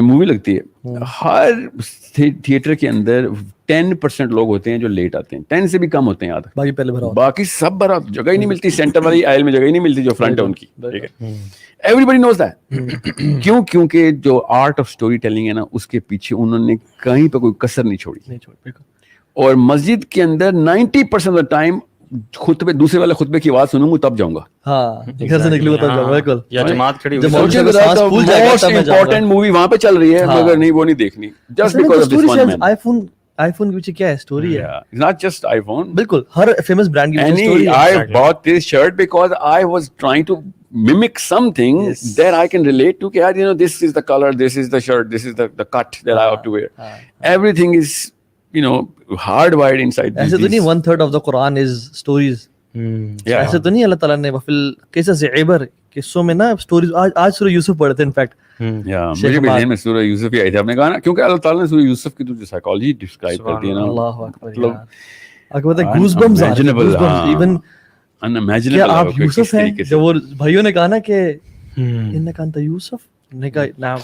Movie لگتی ہے, ہر theatre کے اندر 10% لوگ ہوتے ہیں جو لیٹ آتے ہیں, 10 سے بھی کم ہوتے ہیں آدھا, باقی پہلے بھرا, باقی سب بھرا, جگہ ہی نہیں ملتی, سینٹر والی آئل میں جگہ ہی نہیں ملتی جو فرنٹ ہے ان کی, ٹھیک ہے, ایوری بڈی نوز دیٹ. کیوں؟ کیونکہ جو آرٹ آف اسٹوری ٹیلنگ ہے نا, اس کے پیچھے انہوں نے کہیں پہ کوئی کسر نہیں چھوڑی. اور مسجد کے اندر 90% آف دا ٹائم خطبے, دوسرے والے خطبے کی آواز سنوں گا تب جاؤں گا, ہاں گھر سے نکلوں گا تب جاؤں گا, بالکل. یا جماعت کھڑی ہوئی, سوچیں ذرا, موسٹ امپورٹنٹ مووی وہاں پہ چل رہی ہے مگر نہیں, وہ نہیں دیکھنی, just because of this one man. IPhone کے پیچھے کیا ہے اسٹوری ہے, not just iPhone, بالکل ہر فیمس برانڈ کی اسٹوری ہے. I bought this shirt because I was trying to mimic something that I can relate to. کہ you know, this is the color, this is the shirt, this is the cut that I have to wear. Everything is, you know, hardwired inside. ایسے تو نہیں 1/3 of the Quran is stories. ایسے تو نہیں اللہ تعالیٰ نے وفل قصص عبر قصوں میں نا اسٹوریز. آج سورہ یوسف پڑھے تھے انفیکٹ, مجھے بھی ذہن میں سورہ یوسف ہی آئی تھی. آپ نے کہا نا, کیونکہ اللہ تعالیٰ نے سورہ یوسف کی جو سائیکالوجی ڈسکرائب کر دی ہے نا, اللہ اکبر, اکبر گوز بمز آ رہے ہیں, ایون کیا آپ یوسف ہیں, جو وہ بھائیوں نے کہا نا کہ انک انت یوسف, نے کہا نعم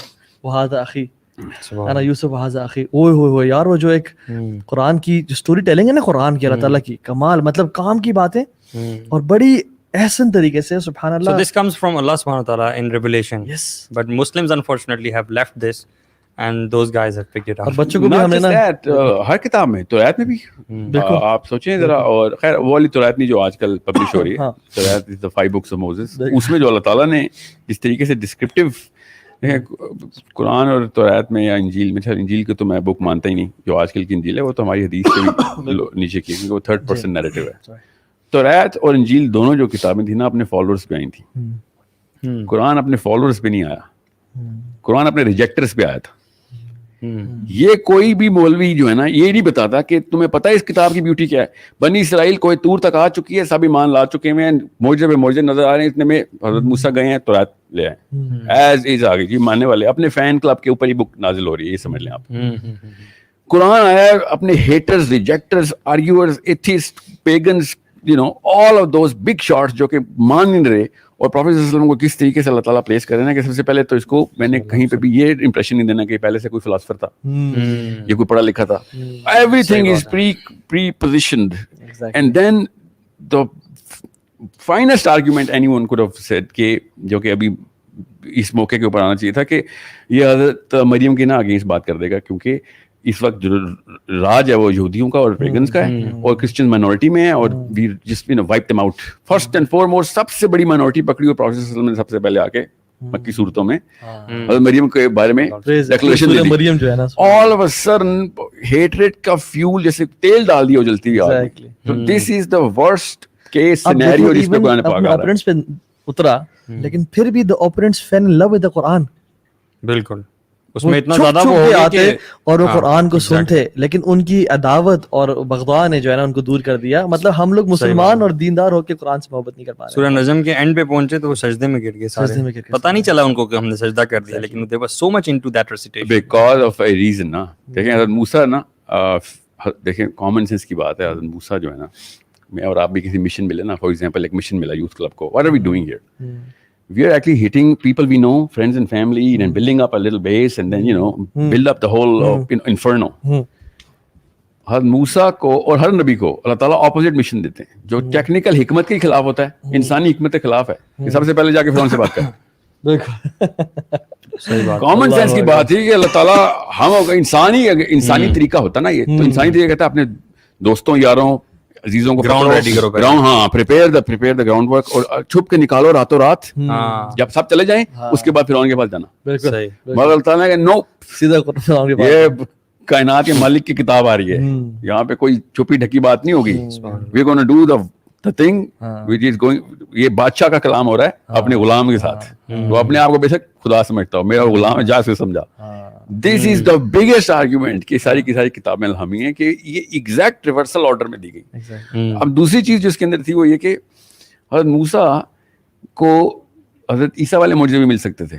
وہذا اخی انا یوسف وہذا اخی. اوئے ہوئے ہوئے یار, وہ جو ایک قرآن کی جو اسٹوری ٹیلنگ ہے نا قرآن کی, اللہ تعالیٰ کی کمال, مطلب کام کی باتیں اور بڑی احسن طریقے سے, سبحان اللہ. So this comes from Allah subhanahu wa ta'ala in revelation. Yes. But Muslims unfortunately have left this and those guys have picked it up. اور بچوں کو بھی ہم نے نا ہر کتاب میں, توریت میں بھی آپ سوچیں ذرا, اور خیر وہ والی توریت نہیں جو آج کل پبلش ہو رہی ہے, توریت از the 5 books of Moses, اس میں جو اللہ تعالیٰ نے جس طریقے سے ڈسکرپٹیو, قرآن اور توریت میں یا انجیل میں, انجیل کو تو میں بک مانتا ہی نہیں, جو آج کل کی انجیل ہے وہ تو ہماری حدیث سے بھی نیچے کی, کیونکہ وہ 3rd person نیریٹو ہے. توریت اور انجیل دونوں جو کتابیں تھیں نا اپنے فالوورز پہ آئی تھیں. قرآن اپنے فالوورز پہ نہیں آیا, قرآن اپنے ریجیکٹرز پہ آیا تھا. یہ کوئی بھی مولوی جو ہے نا یہ نہیں بتاتا کہ تمہیں پتہ ہے اس کتاب کی بیوٹی کیا ہے. بنی اسرائیل کوئی طور تک آ چکی ہے, سب ایمان لا چکے ہیں, معجزے پہ معجزے نظر آ رہے ہیں, اتنے میں حضرت موسیٰ گئے ہیں, توریت لے آئے, ایز از آ گئی جی, ماننے والے اپنے فین کلب کے اوپر ہی بک نازل ہو رہی ہے, یہ سمجھ لیں آپ. قرآن آیا اپنے haters, rejecters, arguers, atheist, pagans, you know, all of those big shots جو کہ مان نہیں رہے, اور پروفیٹ صلی اللہ علیہ وسلم کو کس طریقے سے اللہ تعالیٰ پلیس کر رہے ہیں کہ سب سے پہلے تو اس کو میں نے کہیں پہ بھی یہ امپریشن نہیں دینا کہ پہلے سے کوئی فلاسفر تھا, یہ کوئی پڑھا لکھا تھا. Everything is pre-positioned, and then the finest argument anyone could have said کہ جو کہ ابھی اس موقع کے اوپر آنا چاہیے تھا کہ یہ حضرت مریم کی نا اگینسٹ بات کر دے گا, کیونکہ اس وقت جو راج ہے وہ یہودیوں کا اور پیگنز کا ہے, اور کرسچن مائنورٹی میں ہے, اور we just wipe them out. First and foremost سب سے بڑی مائنورٹی پکڑی, اور پروفیٹ صلی اللہ علیہ وسلم نے سب سے پہلے آ کے مکی صورتوں میں حضرت مریم کے بارے میں declaration they the. All of a sudden hatred کا فیول جیسے تیل ڈال دیا جلتی ہوئی. تو دس is the worst case scenario جس پہ قرآن پاک آ رہا ہے. اترا, لیکن پھر بھی the opponents fell in love with the Quran. بالکل, اس میں اتنا زیادہ وہ آتے اور وہ قرآن کو سنتے, لیکن ان کی عداوت اور بغضاء نے جو ہے نا ان کو دور کر دیا. مطلب ہم لوگ مسلمان اور دیندار ہو کے قرآن سے محبت نہیں کر پا رہے. سورہ نجم کے اینڈ پہ پہنچے تو وہ سجدے میں گر گئے سارے, پتہ نہیں چلا ان کو کہ ہم نے سجدہ کر دیا, لیکن they were so much into that recitation because of a reason. نا دیکھیں حضرت موسیٰ نا, دیکھیں کامن سینس کی بات ہے, حضرت موسیٰ جو ہے نا, میں اور آپ بھی کسی مشن ملے نا, فار ایگزامپل ایک مشن ملا یوتھ کلب کو, what are we doing here? We are actually hitting people we know, friends and family, and building up a little base, and then, you know, build up the whole inferno. حضرت موسیٰ کو اور ہر نبی کو اللہ تعالیٰ opposite mission دیتے ہیں, جو technical حکمت کے خلاف ہوتا ہے, انسانی حکمت کے خلاف ہے, کہ سب سے پہلے جا کے فرعون سے بات کریں. کامن سینس کی بات ہے کہ اللہ تعالیٰ ہم انسانی طریقہ ہوتا نا, یہ تو انسانی طریقہ کہتا ہے اپنے دوستوں, یاروں, عزیزوں کو گراؤنڈ ریڈی کرو, گراؤنڈ, ہاں, پریپیئر دا گراؤنڈ ورک, اور چھپ کے نکالو راتوں رات, جب سب چلے جائیں اس کے بعد فرعون کے پاس جانا. مگر اللہ تعالیٰ نے نو, سیدھا یہ کائنات کے مالک کی کتاب آ رہی ہے, یہاں پہ کوئی چھپی ڈھکی بات نہیں ہوگی. We gonna do the thing which is going, یہ بادشاہ کا کلام ہو رہا ہے اپنے غلام کے ساتھ, وہ اپنے آپ کو بے شک خدا سمجھتا ہو, میرا غلام ہے, جا سے سمجھا. دس از دا بگیسٹ آرگیومنٹ کہ ساری کی ساری کتابیں الہامی ہیں کہ یہ ایگزیکٹ ریورسل آرڈر میں دی گئی. اب دوسری چیز جو اس کے اندر تھی وہ یہ کہ حضرت موسیٰ کو حضرت عیسیٰ والے معجزے بھی مل سکتے تھے,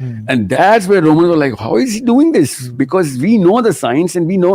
and that's where Romans were like, how is he doing this, because we know the science and we know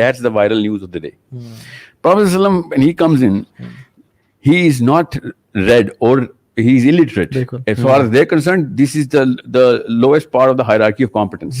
that's the viral news of the day. Prophet sallam, when he comes in, he is not read or he is illiterate. As far as they're concerned, this is the lowest part of the hierarchy of competence.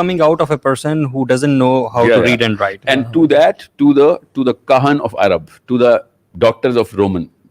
coming out of a person who doesn't know how to read and write. And to that, to the kahan of Arab, to the doctors of Roman,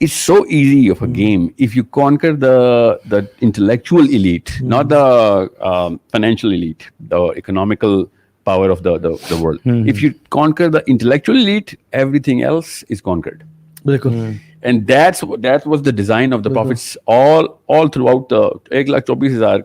It's so easy of a game if you conquer the intellectual elite, not the financial elite, the economical power of the world. If you conquer the intellectual elite, everything else is conquered. And that was the design of the prophets all throughout the 1,24,000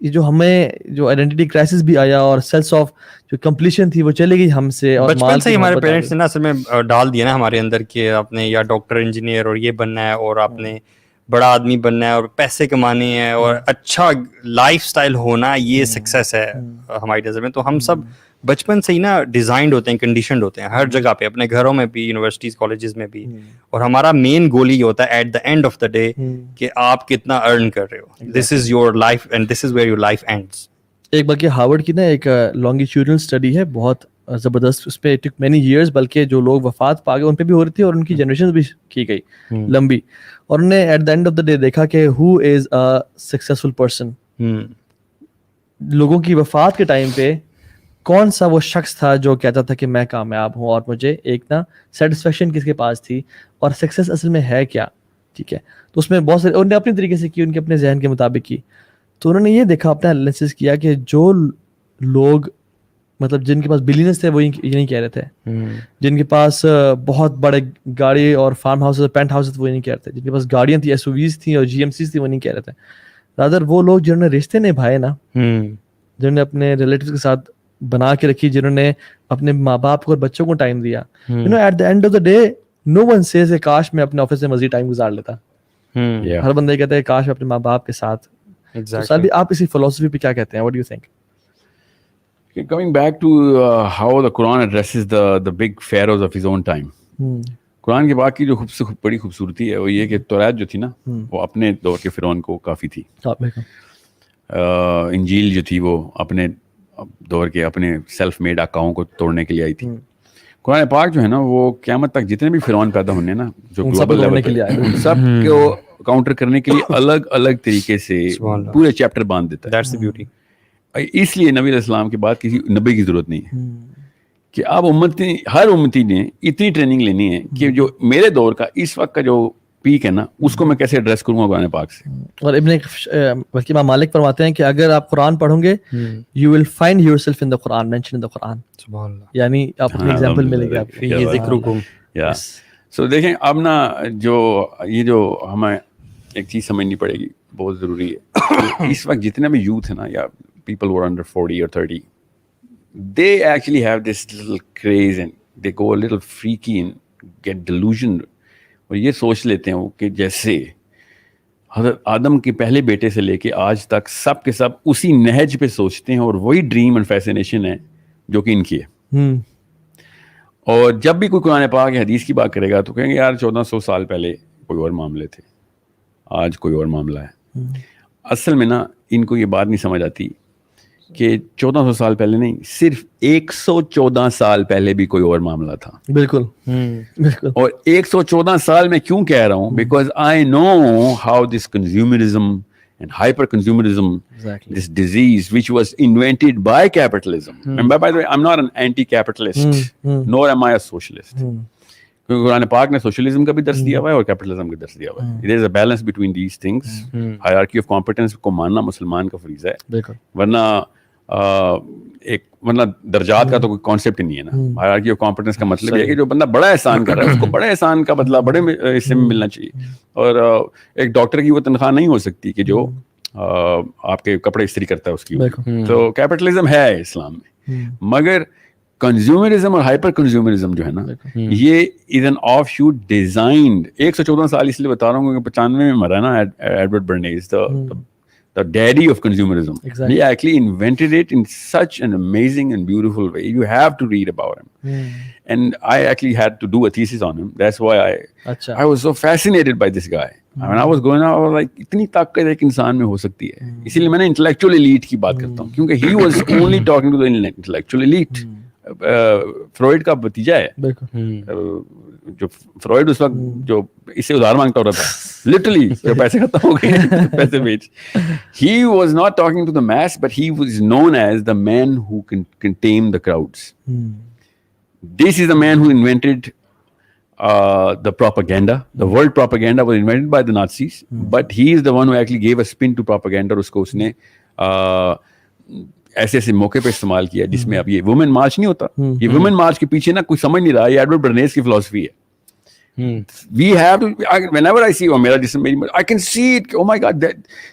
یہ جو ہمیں جو identity crisis بھی آیا اور sense of جو completion تھی وہ چلے گئی ہم سے, اور بچپن سے ہی ہمارے پیرنٹس نے نا اصل میں ڈال دیا نا ہمارے اندر کہ آپ نے یا ڈاکٹر انجینئر اور یہ بننا ہے اور آپ نے بڑا آدمی بننا ہے اور پیسے کمانے ہیں اور اچھا لائف سٹائل ہونا, یہ سکسیس ہے ہماری نظر میں. تو ہم سب بچپن سے ہی نا ڈیزائنڈ ہوتے ہیں, کنڈیشنڈ ہوتے ہیں ہر جگہ پہ, اپنے گھروں میں بھی, یونیورسٹیز کالجز میں بھی, اور ہمارا مین گول یہ ہوتا ہے at the end of the day کہ آپ کتنا ارن کر رہے ہو. This is your life and this is where your life ends. ایک بلکہ ہارورڈ کی نا ایک لانگیٹیوڈنل اسٹڈی ہے بہت زبردست, اس پہ ٹک مینی ایئرس, بلکہ جو لوگ وفات پا گئے ان پہ بھی ہو رہی تھی اور ان کی جنریشن بھی کی گئی لمبی, اور انہوں نے at the end of the day دیکھا کہ ہو از اے سکسیسفل پرسن. لوگوں کی وفات کے ٹائم پہ کون سا وہ شخص تھا جو کہتا تھا کہ میں کامیاب ہوں اور مجھے ایک نا سیٹسفیکشن کس کے پاس تھی, اور سکسیس اصل میں ہے کیا. ٹھیک ہے, تو اس میں بہت سارے انہوں نے اپنے طریقے سے کی, ان کے اپنے ذہن کے مطابق کی. تو انہوں نے یہ دیکھا, اپنا انالیسس کیا کہ جو لوگ مطلب جن کے پاس بلینس تھے وہ یہ نہیں کہہ رہے تھے, جن کے پاس بہت بڑے گاڑی اور فارم ہاؤس اور پینٹ ہاؤس وہ نہیں کہہ رہے تھے, جن کے پاس گاڑیاں تھیں, ایس او ویز تھیں اور جی ایم سیز تھیں, وہ نہیں کہہ رہے تھے. رادر وہ لوگ جنہوں نے رشتے نبھائے نا, جنہوں نے اپنے ریلیٹیوز کے ساتھ بنا کے رکھی, جنہوں نے اپنے ماں باپ کو اور بچوں کو ٹائم دیا, at the end of the day no one sees کہ کاش میں اپنے آفس میں مزید ٹائم گزار لیتا. ہر بندہ کہتا ہے کاش میں اپنے ماں باپ کے ساتھ. سادی آپ اسی فلسفی پہ کیا کہتے ہیں, what do you think? Coming back to how the Quran addresses the big pharaohs of his own time. قرآن کے باقی جو بڑی خوبصورتی ہے وہ یہ کہ توریت جو تھی نا وہ اپنے دور کے فرعون کو کافی تھی. انجیل جو تھی وہ اپنے دور کے اپنے سیلف میڈ آقاؤں کو توڑنے کے لیے آئی تھی. قرآن پاک جو ہے نا وہ قیامت تک جتنے بھی فرعون پیدا ہونے نا جو گلوبل لیول کے لیے سب کو کاؤنٹر کرنے کے لیے الگ الگ طریقے سے پورے چیپٹر باندھ دیتا ہے. That's the beauty. اس لیے نبی علیہ السلام کے بعد کسی نبی کی ضرورت نہیں ہے کہ اب ہر امتی نے اتنی ٹریننگ لینی ہے کہ جو میرے دور کا اس وقت کا جو پیک ہے نا اس کو میں کیسے ایڈریس کروں گا قرآن پاک سے. اور ابن بلکہ امام مالک فرماتے ہیں کہ اگر آپ قرآن پڑھوں گے you will find yourself in the قرآن, مینشن ان دا قرآن. سبحان اللہ. یعنی آپ اپنی ایگزامپل ملے گی آپ کو, یہ ذکرکم. سو دیکھیں اب نا جو ہمیں ایک چیز سمجھنی پڑے گی, بہت ضروری ہے. اس وقت جتنے بھی یوتھ ہے نا یا people who are under 40 or 30, they actually have this little craze and they go a little freaky and get delusioned. اور یہ سوچ لیتے ہیں کہ جیسے حضرت آدم کے پہلے بیٹے سے لے کے آج تک سب کے سب اسی نہج پہ سوچتے ہیں, اور وہی ڈریم اینڈ فیسینیشن ہے جو کہ ان کی ہے. اور جب بھی کوئی قرآن پاک یا حدیث کی بات کرے گا تو کہیں گے یار 1400 سال پہلے کوئی اور معاملے تھے, آج کوئی اور معاملہ ہے. اصل میں نا ان کو یہ بات نہیں سمجھ آتی کہ 1400 سال پہلے نہیں, صرف 114 سال پہلے بھی کوئی اور معاملہ تھا. بالکل. اور 114 سال میں کیوں کہہ رہا ہوں, because I know how this consumerism and hyper consumerism, this disease which was invented by capitalism. And by the way, I'm not an anti-capitalist, nor am I a socialist. کیونکہ قرآن پاک نے سوشلزم کا بھی درس دیا ہوا ہے اور کیپٹلزم کا درس دیا ہوا ہے. There is a balance between these things. Hierarchy of competence کو ماننا مسلمان کا فریضہ ہے, ورنہ درجات کا تو کوئی کانسیپٹ ہی نہیں ہے نا. ہائرارکی آف کمپیٹنس کا مطلب یہ ہے کہ جو بندہ بڑا احسان کر رہا ہے اس کو بڑے احسان کا بدلہ بڑے حصے میں ملنا چاہیے. اور ایک ڈاکٹر کی وہ تنخواہ نہیں ہو سکتی کہ جو آپ کے کپڑے استری کرتا ہے اس کی. تو کیپٹلزم ہے اسلام میں, مگر کنزیومرزم اور ہائپر کنزیومرزم جو ہے نا یہ is an of shoot designed. 114 سال اس لیے بتا رہا ہوں کیونکہ 95 میں مرا نا Edward Bernays, the daddy of consumerism. Exactly. He actually invented it in such an amazing and beautiful way. You have to read about him. And I actually had to do a thesis on him. That's why I was so fascinated by this guy. When I was going out, I was like, اتنی طاقت ایک انسان میں ہو سکتی ہے. اسی لیے میں نے intellectual elite کی بات کرتا ہوں, کیونکہ he was only talking to the intellectual elite. Freud کا بتیجا ہے جو فروئڈ اس وقت جو اس سے ادھار مانگتا ہوتا تھا, لٹرلی جو پیسے ختم ہو گئے پیسے بیچ. He was not talking to the mess but he was known as the man who can tame the crowds. This is the man who invented the propaganda. The world propaganda was invented by the Nazis, but he is the one who actually gave a spin to propaganda. اور اس کو اس نے ایسے ایسے موقع پہ استعمال کیا جس میں اب یہ وومن مارچ نہیں ہوتا, یہ وومن مارچ کے پیچھے نا کوئی سمجھ نہیں رہا, یہ ایڈورڈ برنیز کی فلسفی ہے. We have to, whenever I see, I can see it. Oh my God, that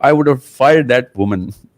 I would have fired that woman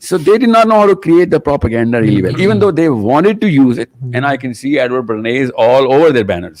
So they did not know how to create the propaganda really well, even though they wanted to use it. And I can see Edward Bernays all over their banners.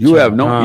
You have no,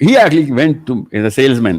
he actually went to as a salesman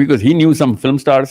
because he knew some film stars.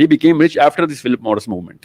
he became rich after this Philip Morris movement.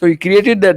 so he created that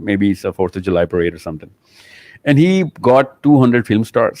maybe it's a 4th of July parade or something. And he got 200 film stars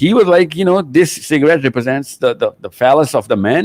he was like, you know, this cigarette represents the phallus of the man.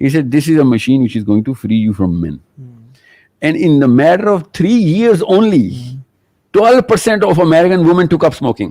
he said this is a machine which is going to free you from men. And in the matter of 3 years only 12% of American women took up smoking.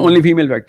only female fact.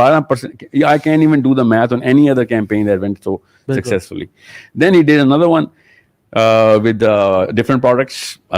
12%. I can't even do the math on any other campaign that went so successfully. Then he did another one with different products,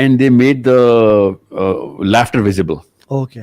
and they made the laughter visible. Okay.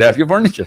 that's your furniture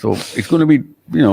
So it's going to be, you know.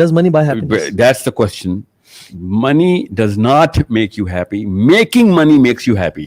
Does money buy happiness? That's the question. Money does not make you happy. Making money makes you happy.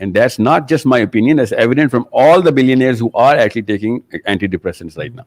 And that's not just my opinion, that's evident from all the billionaires who are actually taking antidepressants right now.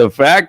The fact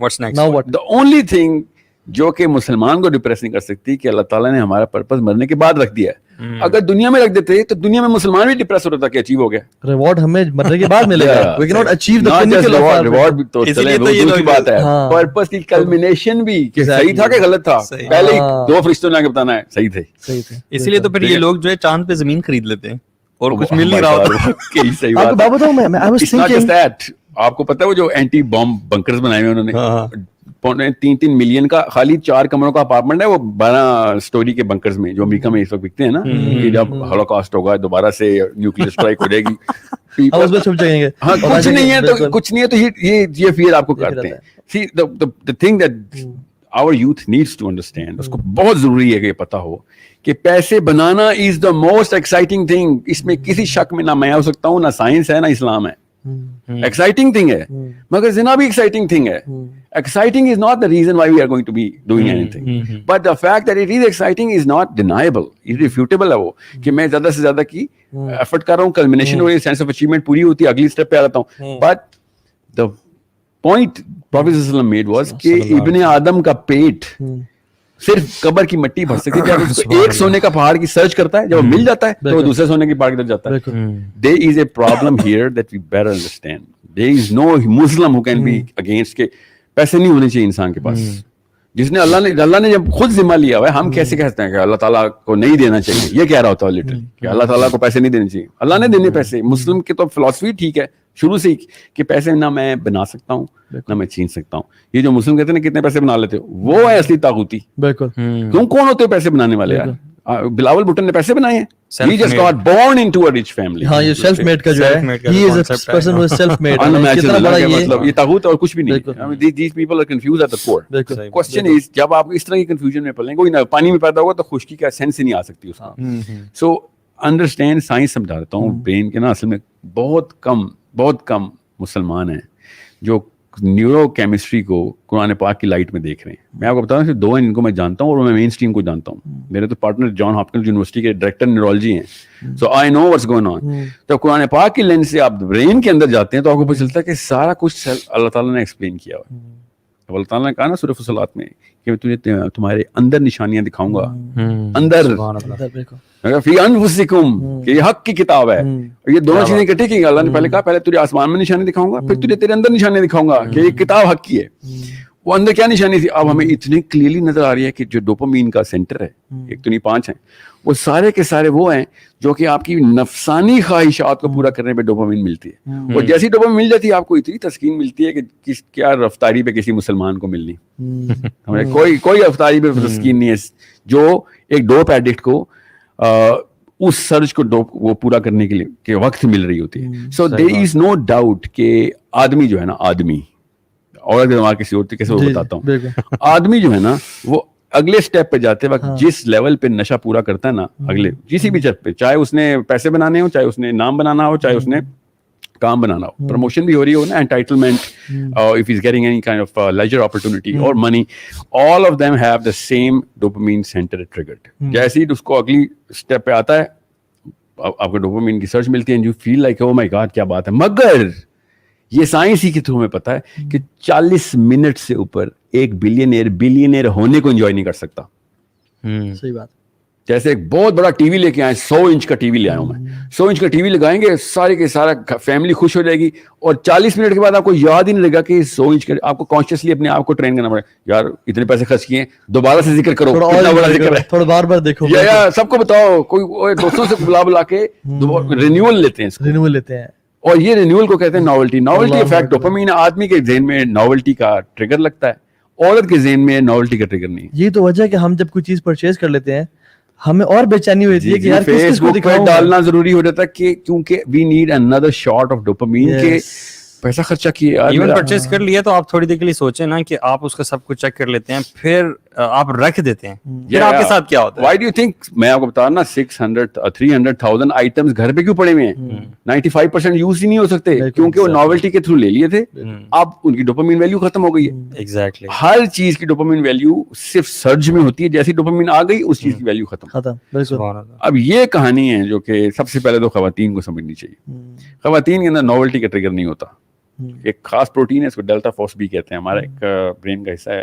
What's next? Now what? The only thing جو کہ مسلمان کو depress نہیں کر سکتی کہ اللہ تعالیٰ نے ہمارا پرپز مرنے کے بعد رکھ دیا ہے. اگر دنیا میں رکھ دیتے تو دنیا میں مسلمان بھی ڈپریس ہوتا تھا کہ اچیو ہو گیا, ریوارڈ ہمیں مرنے کے بعد ملے گا. We cannot achieve the pinnacle of our reward تو چلے وہ دوسری بات ہے, پرپز کی کلمینیشن بھی کہ صحیح تھا کہ غلط تھا, پہلے ہی 2 فرشتوں نے آ کے بتانا ہے صحیح تھے. اسی لیے تو پھر یہ لوگ جو ہے چاند پہ زمین خرید لیتے ہیں اور کچھ مل نہیں رہا ہوتا. صحیح بات. آپ کو پتا ہے وہ جو اینٹی بام بنکرز بنائے ہوئے انہوں نے 3 ملین کا, خالی 4 کمروں کا اپارٹمنٹ ہے وہ 12 سٹوری کے بنکرز میں جو امریکہ میں اس وقت بکتے ہیں نا, کہ جب ہولوکاسٹ ہوگا دوبارہ سے نیوکلیئر اسٹرائک ہو جائے گی, ہاں کچھ نہیں ہے تو کچھ نہیں ہے تو یہ فیئر آپ کو کرتے ہیں. سی the thing that our youth needs to understand, اس کو بہت ضروری ہے کہ یہ پتا ہو کہ پیسے بنانا is the most exciting thing. اس میں کسی شک میں نہ میں ہو سکتا ہوں, نہ سائنس ہے نہ اسلام ہے. ایکسائٹنگ تھنگ ہے, مگر زنا بھی ایکسائٹنگ تھنگ ہے. Exciting is not the reason why we are going to be doing anything, but the fact that it is exciting is not deniable, irrefutable ہے وہ کہ میں زیادہ سے زیادہ کی ایفرٹ کر رہا ہوں, کلمینیشن ہو رہی ہے, سینس آف اچیومنٹ پوری ہوتی ہے, اگلی اسٹیپ پہ آ جاتا ہوں. But the point Prophet صلی اللہ علیہ وسلم made was کہ ابن آدم کا پیٹ صرف قبر کی مٹی بھر سکتی ہے. جب اس کو ایک سونے کا پہاڑ کی سرچ کرتا ہے, جب وہ مل جاتا ہے تو وہ دوسرے سونے کے پہاڑ کی طرف جاتا ہے. There is a problem here that we better understand. There is no Muslim who can be against کہ پیسے نہیں ہونے چاہیے انسان کے پاس, جس نے اللہ نے جب خود ذمہ لیا ہوا ہے. ہم کیسے کہتے ہیں کہ اللہ تعالیٰ کو نہیں دینا چاہیے, یہ کہہ رہا ہوتا ہے لٹرلی کہ اللہ تعالیٰ کو پیسے نہیں دینے چاہیے. اللہ نے دینے پیسے. مسلم کی تو فلاسفی ٹھیک ہے شروع سے ہی کہ پیسے نہ میں بنا سکتا ہوں نہ میں چھین سکتا ہوں. یہ جو مسلم کہتے ہیں کتنے پیسے بنا لیتے ہو, وہ ہے اصلی طاغوتی. بالکل. تم کون ہوتے ہو پیسے بنانے والے یار؟ بلاول بھٹو نے پیسے بنائے ہیں. He just got born into a rich family. ہاں یہ سیلف میڈ کا جو ہے, he is a person who is self made. مطلب یہ طاغوت اور کچھ بھی نہیں. These people are confused at the core. Question is جب آپ اس طرح کی کنفیوژن میں پڑیں, کوئی پانی میں پیدا ہوگا تو خشکی کا سینس ہی نہیں آ سکتی اس کو. سو انڈرسٹینڈ, سائنس سمجھا دیتا ہوں. برین کے نا اصل میں بہت کم مسلمان ہیں جو نیورو کیمسٹری کو قرآن پاک کی لائٹ میں دیکھ رہے ہیں. میں آپ کو بتا رہا ہوں 2 ان کو میں جانتا ہوں اور میں مین اسٹریم کو جانتا ہوں. میرے تو پارٹنر جان ہاپکنز یونیورسٹی کے ڈائریکٹر نیورولوجی ہیں, سو آئی نو واٹس گوئنگ آن. تو قرآن پاک کی لینس سے آپ برین کے اندر جاتے ہیں تو آپ کو پتہ چلتا ہے کہ سارا کچھ اللہ تعالیٰ نے ایکسپلین کیا ہوا ہے. اللہ تعالیٰ نے کہا نا سورہ فصلات میں کہ میں تجھے تمہارے اندر نشانیاں دکھاؤں گا, اندر فی انفسکم, کہ یہ حق کی کتاب ہے. اور یہ دونوں چیزیں اکٹھی کی. اللہ نے پہلے کہا پہلے تجھے آسمان میں نشانی دکھاؤں گا, پھر تجھے تیرے اندر نشانی دکھاؤں گا کہ یہ کتاب حق کی ہے. وہ اندر کیا نشانی تھی اب ہمیں اتنی کلیئرلی نظر آ رہی ہے کہ جو ڈوپامین کا سینٹر ہے, 1 تو نہیں 5 ہیں, وہ سارے کے سارے وہ ہیں جو کہ آپ کی نفسانی خواہشات کو پورا کرنے پہ ڈوپامین ملتی ہے. اور جیسی ڈوپامین مل جاتی ہے آپ کو اتنی تسکین ملتی ہے کہ کیا رفتاری پہ کسی مسلمان کو ملنی. ہمیں کوئی رفتاری پہ تسکین نہیں ہے جو ایک ڈوپ ایڈکٹ کو اس سرچ کو وہ پورا کرنے کے لیے کہ وقت مل رہی ہوتی ہے. سو دیر از نو ڈاؤٹ کہ آدمی جو ہے نا, آدمی اور دماغ کسی اور کیسے وہ بتاتا ہوں, آدمی جو ہے نا وہ اگلے سٹیپ پہ جاتے وقت جس لیول پہ نشہ پورا کرتا ہے نا, اگلے کسی بھی چیز پہ, چاہے اس نے پیسے بنانے ہو, چاہے اس نے نام بنانا ہو, چاہے اس نے کام بنانا ہو, پروموشن بھی ہو رہی ہو نا, entitlement, if he's getting any kind of leisure opportunity or money, all of them have the same dopamine center triggered. جیسے ہی اس کو اگلی سٹیپ پہ آتا ہے آپ کو ڈوپامین کی سرچ ملتی ہے, you feel like oh my god کیا بات ہے. مگر یہ سائنس ہی کے تھرو میں پتا ہے کہ 40 منٹ سے اوپر ایک بلینئر ہونے کو انجوائے نہیں کر سکتا. صحیح بات. جیسے ایک بہت بڑا ٹی وی لے کے آئے, 100 انچ کا ٹی وی لے آیا ہوں میں, 100 انچ کا ٹی وی لگائیں گے سارے کے سارا فیملی خوش ہو جائے گی, اور 40 منٹ کے بعد آپ کو یاد ہی نہیں لگا کہ 100 انچ کا, آپ کو کانشیسلی اپنے آپ کو ٹرین کرنا پڑے یار اتنے پیسے خرچ کیے, دوبارہ سے ذکر کرو, کتنا بڑا ذکر ہے, تھوڑا بار بار دیکھو, یا سب کو بتاؤ, کوئی دوستوں سے بلا کے رینیول لیتے ہیں. اور یہ رینیول کو کہتے ہیں ناولٹی افیکٹ. ڈوپامین آدمی کے ذہن میں ناولٹی کا ٹریگر لگتا ہے, عورت کے ذہن میں ناولٹی کا ٹریگر نہیں. یہ تو وجہ ہے کہ ہم جب کوئی چیز پرچیز کر لیتے ہیں ہمیں اور بے چینی ہوتی ہے کہ یار فیس بک پہ ڈالنا ضروری ہو جاتا ہے کہ کیونکہ we need another shot of dopamine کہ پیسہ خرچہ کیے, ایون پرچیز کر لیا تو آپ تھوڑی دیر کے لیے سوچیں نا کہ آپ اس کا سب کچھ چیک کر لیتے ہیں, پھر آپ رکھ دیتے ہیں, پھر آپ کے ساتھ کیا ہوتا ہے. Why do you think, میں آپ کو بتا رہا نا 300,000 آئٹمس گھر پہ کیوں پڑے ہوئے ہیں, 95% یوز ہی نہیں ہو سکتے کیونکہ وہ ناولٹی کے تھرو لے لیے تھے, اب ان کی ڈوپامین ویلیو ختم ہو گئی ہے. ایگزیکٹلی ہر چیز کی ڈوپامین ویلیو صرف سرج میں ہوتی ہے, جیسی ڈوپامین آ گئی اس چیز کی ویلیو ختم. اب یہ کہانی ہے جو کہ سب سے پہلے تو خواتین کو سمجھنی چاہیے. خواتین کے اندر ناولٹی کا ٹریگر نہیں ہوتا. ایک خاص پروٹین ہے, اس کو ڈیلٹا فوس بھی کہتے ہیں, ہمارا ایک برین کا حصہ ہے,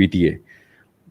VTA,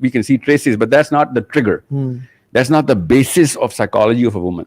we can see traces, but that's not the trigger. That's not the basis of psychology of a woman.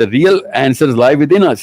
the real answers lie within us.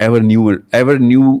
ever new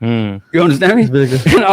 You understand me? I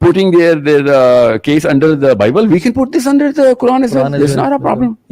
putting their case under the Bible, we can put this under the Quran as well. It's not a problem.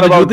about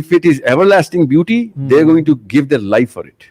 If it is everlasting beauty, they are going to give their life for it.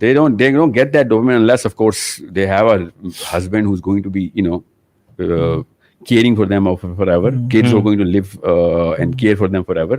they don't get that dopamine unless of course they have a husband who's going to be caring for them forever, kids are going to live and care for them forever,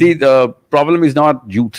See, the problem is not youth,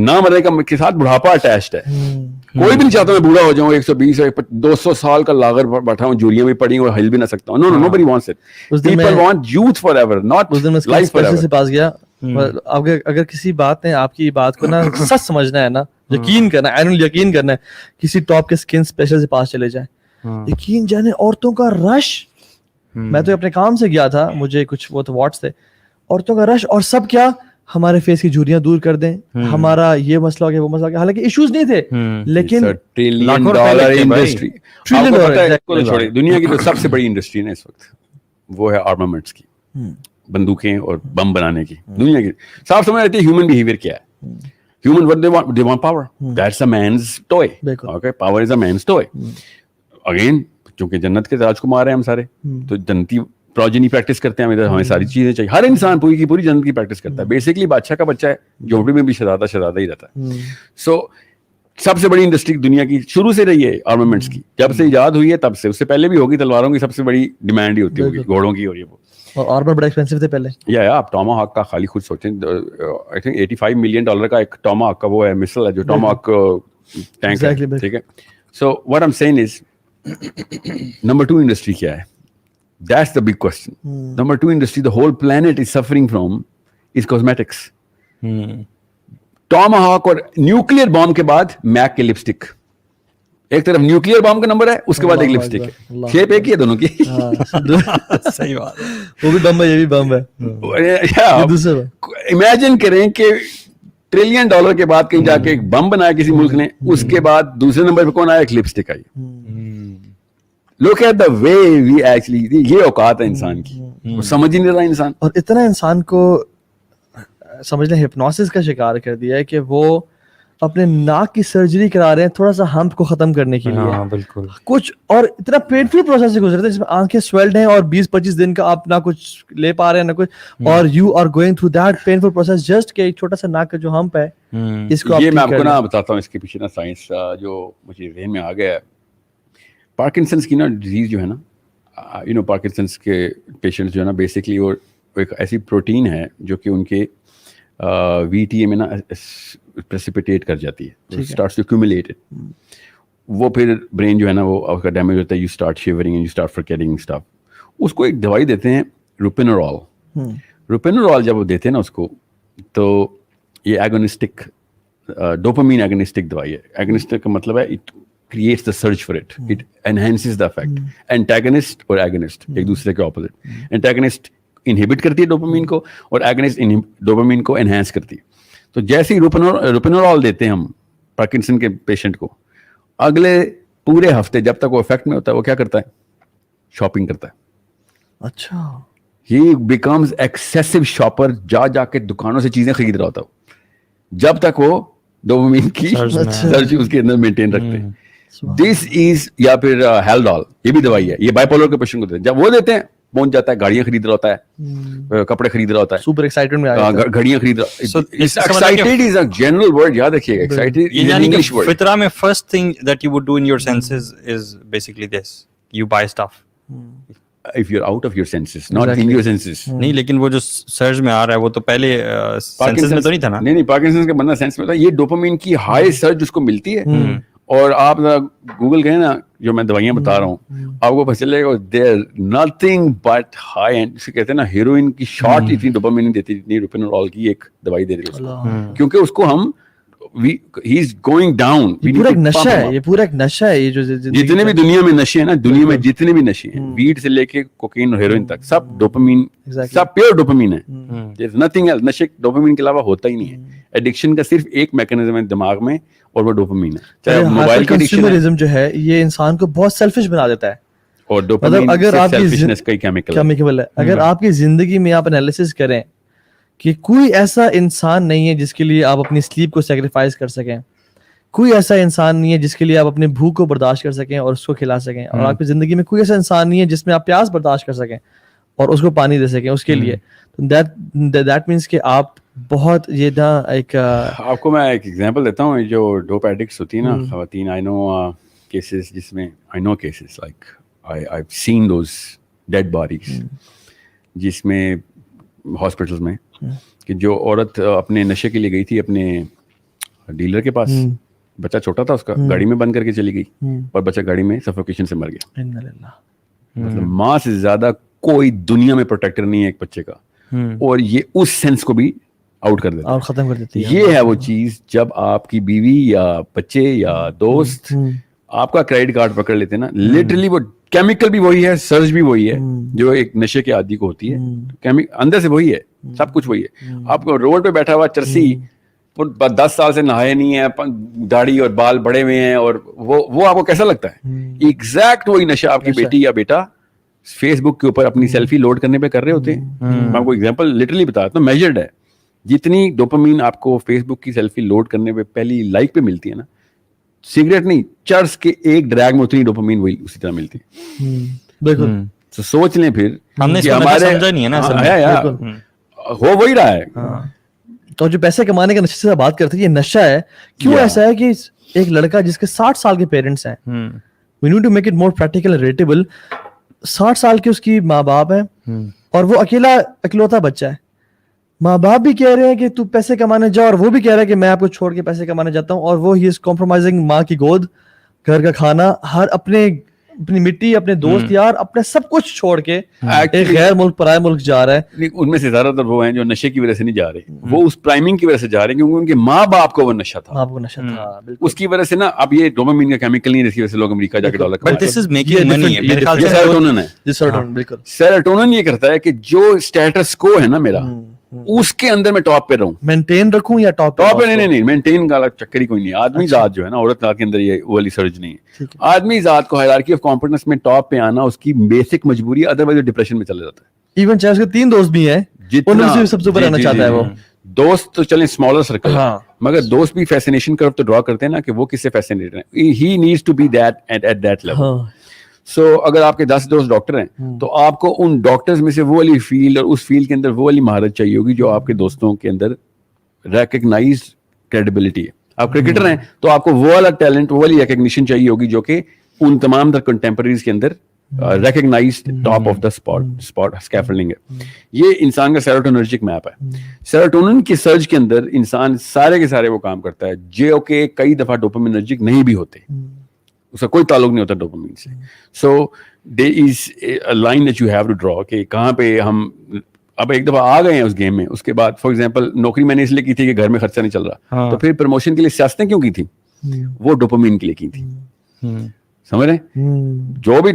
نہ مرنے کا کے ساتھ بڑھاپا attached ہے. کوئی بھی نہیں چاہتا میں بوڑھا ہو جاؤں 120 200 سال کا لاغر بیٹھا ہوں, جولیاں بھی پڑی ہوں اور ہل بھی نہ سکتا ہوں. نو nobody wants it. People want youth forever, not life forever. سے پاس گیا, اگر کسی بات نے آپ کی بات کو نا سچ سمجھنا ہے نا, یقین کرنا ہے, یقین کرنا ہے, کسی ٹاپ کے اسکن اسپیشل سے پاس چلے جائیں, یقین جانے عورتوں کا رش. میں تو اپنے کام سے گیا تھا, مجھے کچھ وہ تو واٹس تھے, عورتوں کا رش, اور سب کیا ہمارے فیس کی جھریاں دور کر دیں, ہمارا یہ مسئلہ ہو گیا وہ مسئلہ ہو گیا, حالانکہ ایشوز نہیں تھے لیکن چھوڑے. دنیا کی جو سب سے بڑی انڈسٹری ہے اس وقت وہ ہے آرمامنٹس کی, بندوقیں اور بم بنانے کی. دنیا کی صاف سمجھ آتی ہے ہیومن بیہیویئر کیا ہے. Human what they want power. That's a man's toy. Okay, power is a man's toy. Again, چونکہ جنت کے راجکمار ہیں ہم سارے, تو جنتی پروجنی پریکٹس کرتے ہیں, ہمیں ساری چیزیں چاہیے. ہر انسان پوری کی پوری جنت کی پریکٹس کرتا ہے. بیسکلی بادشاہ کا بچہ ہے, جھوپڑی میں بھی شہزادہ ہی رہتا ہے. سو سب سے بڑی انڈسٹری دنیا کی شروع سے رہی ہے آرمامنٹس کی. جب سے ایجاد ہوئی ہے تب سے, اس سے پہلے بھی ہوگی. تلواروں کی سب سے بڑی ڈیمانڈ ہی ہوتی ہوگی, گھوڑوں کی. اور یہ اور آرمر بڑا ایکسپینسو تھے پہلے. یا آپ ٹاماہاک کا خالی خود سوچیں, آئی تھنک $85 ملین کا ایک ٹاماہاک کا وہ ہے مسل ہے جو ٹاماہاک ٹینک ہے, ٹھیک ہے. So what I am seeing is number 2 industry کیا ہے. That's the big question. Number 2 industry the whole planet is suffering from is cosmetics. Tomahawk اور نیوکلیئر بام کے بعد میک کے لپسٹک. ایک طرف نیوکلیئر بام کا نمبر ہے, اس کے بعد ایک لپسٹک ہے. شیپ ایک ہی ہے دونوں کی. صحیح بات, وہ بھی بم ہے یہ بھی بم ہے. امیجن کریں کہ $1 ٹریلین کے بعد کہیں جا کے ایک بم بنایا کسی ملک نے, اس کے بعد دوسرے نمبر پہ کون آیا, ایک lipstick I. Look at the way we actually, یہ اوقات ہے انسان کی, وہ سمجھ ہی نہیں رہا انسان. اور اتنا انسان کو سمجھ لیں ہپنوسس کا شکار کر دیا ہے کہ وہ اپنے ناک کی سرجری کرا رہے ہیں تھوڑا سا ہمپ کو ختم کرنے کے لیے. بالکل کچھ اور اتنا پینفل پروسیس سے گزرتے ہیں جس میں آنکھیں سویلڈ ہیں اور 20-25 دن کا آپ نہ کچھ لے پا رہے ہیں نہ کچھ, اور you are going through that painful process just کہ چھوٹا سا ناک کا جو ہمپ ہے اس کو. یہ میں آپ کو نا بتاتا ہوں اس کے پیچھے نا سائنس جو مجھے ذہن میں آ گیا ہے. پارکنسنس کی نا ڈیزیز جو ہے نا, پارکنسنس کے پیشنٹس جو ہے نا, بیسکلی وہ ایک ایسی پروٹین ہے جو کہ ان کے وی ٹی اے میں نا پریسیپیٹیٹ کر جاتی ہے, اسٹارٹس ٹو ایکومولیٹ. وہ پھر برین جو ہے نا وہ اس کا ڈیمیج ہوتا ہے, you start shivering and you start forgetting stuff. اس کو ایک دوائی دیتے ہیں روپینورال. روپینورال جب وہ دیتے ہیں نا اس کو, تو یہ ایگونسٹک ڈوپامین ایگونسٹک دوائی ہے. ایگونسٹک کا مطلب ہے it creates the search for it. It enhances the effect. Antagonist اور agonist ایک دوسرے کے opposite. Antagonist inhibit کرتی ہے ڈوپامین کو اور agonist ڈوپامین کو enhance کرتی ہے. تو جیسے ہی روپینورال دیتے ہیں ہم پارکنسن کے پیشنٹ کو, اگلے پورے ہفتے جب تک وہ افیکٹ میں ہوتا ہے وہ کیا کرتا ہے, شاپنگ کرتا ہے. اچھا, he becomes excessive shopper, جا کے دکانوں سے چیزیں خرید رہا ہوتا ہے جب تک وہ ڈوپامین کی سرچ اس کے اندر مینٹین رکھتے ہیں. دس از, یا پھر ہیلڈال, یہ بھی دوائی ہے, یہ بائی پولر کے پیشنٹ کو دیتے ہیں. جب وہ دیتے ہیں پہنچ جاتا ہے, گاڑیاں خرید رہا ہوتا ہے, کپڑے خرید رہا ہوتا ہے, سپر ایکسائٹڈ میں آ جاتا ہے, گھڑیاں خرید رہا. Excited is a general word, یاد رکھیے گا. Excited is an English word. فطرہ میں first thing that you would do in your senses is basically this, you buy stuff. If you're out of your senses, not in your senses. نہیں, لیکن وہ جو search میں آ رہا ہے وہ تو پہلے سینسز میں تو نہیں تھا نا. نہیں, پارکنسن کا بندہ سینس میں ہوتا ہے. یہ ڈوپامین کی ہائی سرچ اس کو ملتی ہے, اور آپ گوگل کریں نا جو میں دوائیاں بتا رہا ہوں, آپ کو پتہ چلے گا دیر نتھنگ بٹ ہائی اینڈ. اسے کہتے ہیں نا ہیروئن کی شارٹ اتنی ڈوپامین نہیں دیتی جتنی روپینورال کی ایک دوائی دے رہی ہے اس کو, کیونکہ اس کو ہم he is going down. یہ پورا ایک نشہ ہے, یہ پورا ایک نشہ ہے. یہ جو جتنے بھی دنیا میں نشے ہیں نا, دنیا میں جتنے بھی نشے ہیں, ویڈ سے لے کے کوکین اور ہیروئن تک, سب ڈوپامین, سب پیور ڈوپامین ہے. there is nothing else. نشے ڈوپامین کے علاوہ ہوتا ہی نہیں ہے. ایڈکشن کا صرف ایک میکینزم ہے دماغ میں, اور وہ ڈوپامین ہے. چاہے موبائل کی کنزیومرزم جو ہے یہ انسان کو بہت سیلفش بنا دیتا ہے. اور ڈوپامین اگر آپ سیلفشنس کا کیمیکل ہے. اگر آپ کی زندگی میں آپ انالیسس کریں کہ کوئی ایسا انسان نہیں ہے جس کے لیے آپ اپنی سلیپ کو سیکریفائز کر سکیں, کوئی ایسا انسان نہیں ہے جس کے لیے آپ اپنے بھوک کو برداشت کر سکیں اور اس کو کھلا سکیں, اور آپ کی زندگی میں کوئی ایسا انسان نہیں ہے جس میں آپ پیاس برداشت کر سکیں اور اس کو پانی دے سکیں اس کے لیے. دیٹ مینس کہ آپ بہت یہ نا ایک, آپ کو میں ایک ایگزامپل دیتا ہوں. جو ڈوپ ایڈکٹس ہوتی ہیں نا خواتین, آئی نو کیسز جس میں like I have seen those dead bodies جس میں ہاسپٹلس میں, کہ جو عورت اپنے نشے کے لیے گئی تھی اپنے ڈیلر کے پاس, بچہ چھوٹا تھا اس کا, گاڑی میں بند کر کے چلی گئی اور بچہ گاڑی میں سفوکیشن سے مر گیا. مطلب ماں سے زیادہ کوئی دنیا میں پروٹیکٹر نہیں ہے ایک بچے کا, اور یہ اس سینس کو بھی آؤٹ کر دیتا ہے, ختم کر دیتی ہے. یہ ہے وہ چیز جب آپ کی بیوی یا بچے یا دوست آپ کا کریڈٹ کارڈ پکڑ لیتے ہیں نا, لٹرلی وہ کیمیکل بھی وہی ہے, سرج بھی وہی ہے جو ایک نشے کے عادی کو ہوتی ہے, اندر سے وہی ہے, سب کچھ وہی ہے. آپ کو روڈ پہ بیٹھا ہوا چرسی 10 سال سے نہائے نہیں ہے, داڑھی اور بال بڑے ہوئے ہیں, اور وہ آپ کو کیسا لگتا ہے؟ ایگزیکٹ وہی نشہ آپ کی بیٹی یا بیٹا فیس بک کے اوپر اپنی سیلفی لوڈ کرنے پہ کر رہے ہوتے ہیں. میں آپ کو ایگزامپل لٹرلی بتاتا ہوں, میجرڈ ہے. جتنی ڈوپامین آپ کو فیس بک کی سیلفی لوڈ کرنے پہ پہلی لائک پہ ملتی ہے نا, سگریٹ نہیں, چرس کے ایک ڈریگ میں اتنی ڈوپامین وہی اسی طرح ملتی ہے. بالکل. تو سوچ لیں پھر ہم نے ہمارے نہیں ہے نا ہو وہی رہا ہے. تو جو پیسے کمانے کے نشے سے بات کرتے ہیں, یہ نشہ ہے. کیوں ایسا ہے کہ ایک لڑکا جس کے 60 سال کے پیرنٹس ہیں, we need to make it more practical and relatable, 60 سال کے اس کی ماں باپ ہیں اور وہ اکلوتا بچہ ہے. ماں باپ بھی کہہ رہے ہیں کہ تو پیسے کمانے جا, اور وہ بھی کہہ رہا ہے کہ میں آپ کو چھوڑ کے پیسے کمانے جاتا ہوں, اور وہ ہی از کمپرومائزنگ ماں کی گود, گھر کا کھانا, ہر اپنی مٹی, اپنے دوست یار, اپنے سب کچھ چھوڑ کے ایک غیر ملک پرائے ملک جا رہا ہے. ان میں سے زیادہ تر وہ ہیں جو نشے کی وجہ سے نہیں جا رہے, وہ اس پرائمنگ کی وجہ سے جا رہے ہیں کیونکہ ان کے ماں باپ کو وہ نشہ تھا, اس کی وجہ سے نا. اب یہ ڈوپامین کا کیمیکل نہیں ہے جس کی وجہ سے لوگ امریکہ جا کے ڈالر کماتے ہیں. سیروٹونن یہ کرتا ہے کہ جو اسٹیٹس کو ہے نا میرا, اس کے اندر میں ٹاپ پہ رہوں, مینٹین رکھوں یا ٹاپ پہ. نہیں, مینٹین کا چکر ہی کوئی نہیں. آدمی ذات جو ہے نا, عورت ذات کے اندر یہ والی سرج نہیں ہے. آدمی ذات کو ہائرارکی آف کمپیٹنس میں ٹاپ پہ آنا اس کی بیسک مجبوری ہے, ادروائز ڈپریشن میں چلا جاتا ہے. ایون چاہے اس کے 3 دوست بھی ہیں, ان میں سے سب سے اوپر آنا چاہتا ہے وہ. دوست تو چلیں اسمالر سرکل, مگر دوست بھی فیسینیشن کرو تو ڈرا کرتے ہیں نا کہ وہ کس سے فیسینیٹ ہیں. He needs to be that at that level. So اگر آپ کے 10 دوست ڈاکٹر ہیں تو آپ کو ان ڈاکٹرز میں سے وہ والی فیلڈ اور اس فیلڈ کے اندر وہ والی مہارت چاہیے ہوگی جو آپ کے دوستوں کے اندر ریکگنائزڈ کریڈیبلٹی ہے. آپ کرکٹر ہیں تو آپ کو وہ والا ٹیلنٹ, وہ والی ریکگنیشن چاہیے ہوگی جو کہ ان تمام تر کنٹمپریریز کے اندر recognised top of the spot scaffolding ہے. یہ انسان کا سیروٹونرجک میپ ہے. سیروٹونن کی سرج کے اندر انسان سارے کے سارے وہ کام کرتا ہے جو کہ کئی دفعہ ڈوپامینرجک نہیں بھی ہوتے, اس کا کوئی تعلق نہیں ہوتا ڈوپامین سے. So there is a line that you have to draw کہ کہاں پہ ہم اب ایک دفعہ آ گئے ہیں اس گیم میں. اس کے بعد فار ایگزامپل نوکری میں نے اس لیے کی تھی کہ گھر میں خرچہ نہیں چل رہا, تو پھر پروموشن کے لیے سیاستیں کیوں کی تھی؟ وہ ڈوپامین کے لیے کی تھی. سمجھ رہے ہیں؟ جو بھی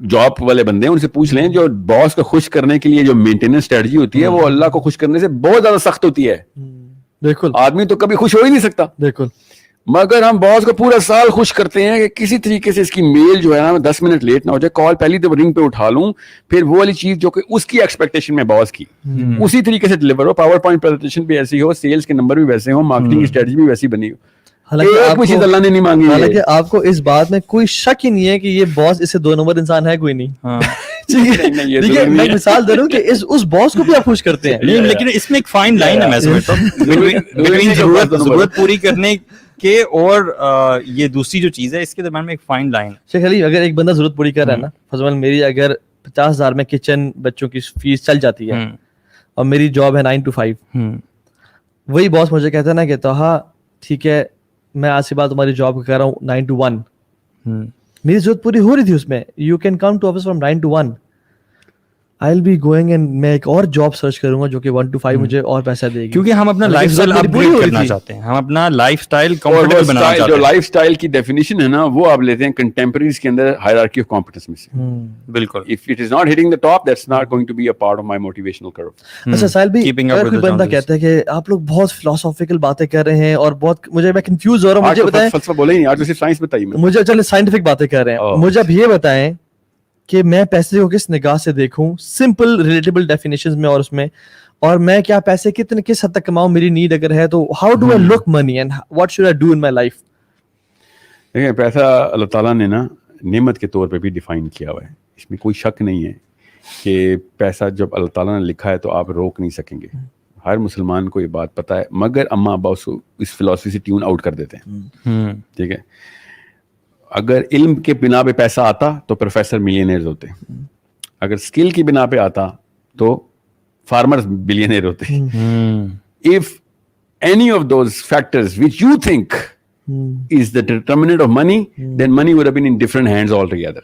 جاب والے بندے ہیں ان سے پوچھ لیں, جو باس کو خوش کرنے کے لیے جو مینٹیننس اسٹریٹجی ہوتی ہے وہ اللہ کو خوش کرنے سے بہت زیادہ سخت ہوتی ہے. بالکل, آدمی تو کبھی خوش ہو ہی نہیں سکتا. بالکل, مگر ہم باس کو پورا سال خوش کرتے ہیں کہ کسی طریقے سے اس کی میل جو ہے نا 10 منٹ لیٹ نہ ہو جائے, کال پہلی تو رنگ پہ اٹھا لوں, پھر وہ والی چیز جو کہ اس کی ایکسپیکٹیشن میں باس کی اسی طریقے سے ڈلیور ہو, پاور پوائنٹ پریزنٹیشن بھی ایسی ہو, سیلز کے نمبر بھی ویسے ہو, مارکیٹنگ کی اسٹریٹجی بھی ویسی بنی ہو. حالانکہ اللہ نے نہیں مانگی. حالانکہ آپ کو اس بات میں کوئی شک ہی نہیں ہے کہ یہ باس اس سے 2 نمبر انسان ہے کوئی نہیں. میں مثال دے رہا ہوں کہ اس باس کو بھی آپ خوش کرتے ہیں, لیکن اس میں ایک فائن لائن ہے میں سمجھتا ہوں ضرورت پوری کرنے کے اور یہ دوسری جو چیز ہے اس کے درمیان میں ایک فائن لائن. شیخ علی, اگر ایک بندہ ضرورت پوری کر رہا ہے نا, فضل میری اگر 50,000 میں کچن بچوں کی فیس چل جاتی ہے اور میری جاب ہے 9 to 5, وہی باس مجھے کہتا ہے نا کہ توہا ٹھیک ہے میں آج کے بعد تمہاری جاب کر رہا ہوں 9 to 1, میری ضرورت پوری ہو رہی تھی اس میں, you can come to office from 9 to 1, I'll be going and میں ایک اور جاب سرچ کروں گا جو کہ 1 to 5 مجھے اور پیسہ دے گی, کیونکہ ہم اپنا لائف اسٹائل اپ گریڈ کرنا چاہتے ہیں, ہم اپنا لائف اسٹائل کمفرٹیبل بنانا چاہتے ہیں. جو لائف اسٹائل کی ڈیفینیشن ہے نا وہ آپ لیتے ہیں کنٹمپریریز کے اندر ہائرارکی آف کمپیٹنس میں سے. بالکل, if it is not hitting the top that's not going to be a part of my motivational curve. اچھا ساحل بھی, اگر کوئی بندہ کہتا ہے کہ آپ لوگ بہت فلسافیکل باتیں کر رہے ہیں اور بہت مجھے میں کنفیوز ہو رہا ہوں, مجھے بتائیں. فلسفہ بولے ہی نہیں, آج صرف سائنس بتائیے. مجھے چلے سائنٹیفک باتیں کر رہے ہیں, مجھے اب یہ بتائیں کہ میں پیسے کو کس نگاہ سے دیکھوں, سمپل ریلیٹیبل ڈیفینیشنز میں, اور اس میں, اور میں کیا پیسے کس حد تک کماؤں, میری نیڈ اگر ہے تو how do I look money and what should I do in my life. دیکھیں پیسہ اللہ تعالیٰ نے نا نعمت کے طور پہ بھی ڈیفائن کیا ہوا ہے, اس میں کوئی شک نہیں ہے کہ پیسہ جب اللہ تعالیٰ نے لکھا ہے تو آپ روک نہیں سکیں گے. ہر مسلمان کو یہ بات پتہ ہے, مگر اماں ابا اس فلاسفی سے ٹیون آؤٹ کر دیتے ہیں. ٹھیک ہے, اگر علم کے بنا پہ پیسہ آتا تو پروفیسر ملینئرز ہوتے, اگر اسکل کی بنا پہ آتا تو فارمرز بلینئر ہوتے. If any of those factors which you think is the determinant of money, then money would have been in different hands altogether.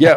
Yeah,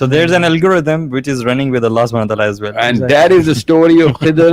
So there's an algorithm which is running with Allah subhanahu wa ta'ala as well. And that is the story of Khidr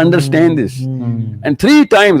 understand this. And 3 times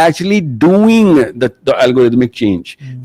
actually doing the algorithmic change.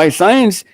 By science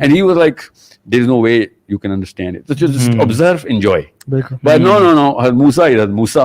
And he was like, there is no way you can understand it. So just observe, enjoy. But no, Musa is Musa.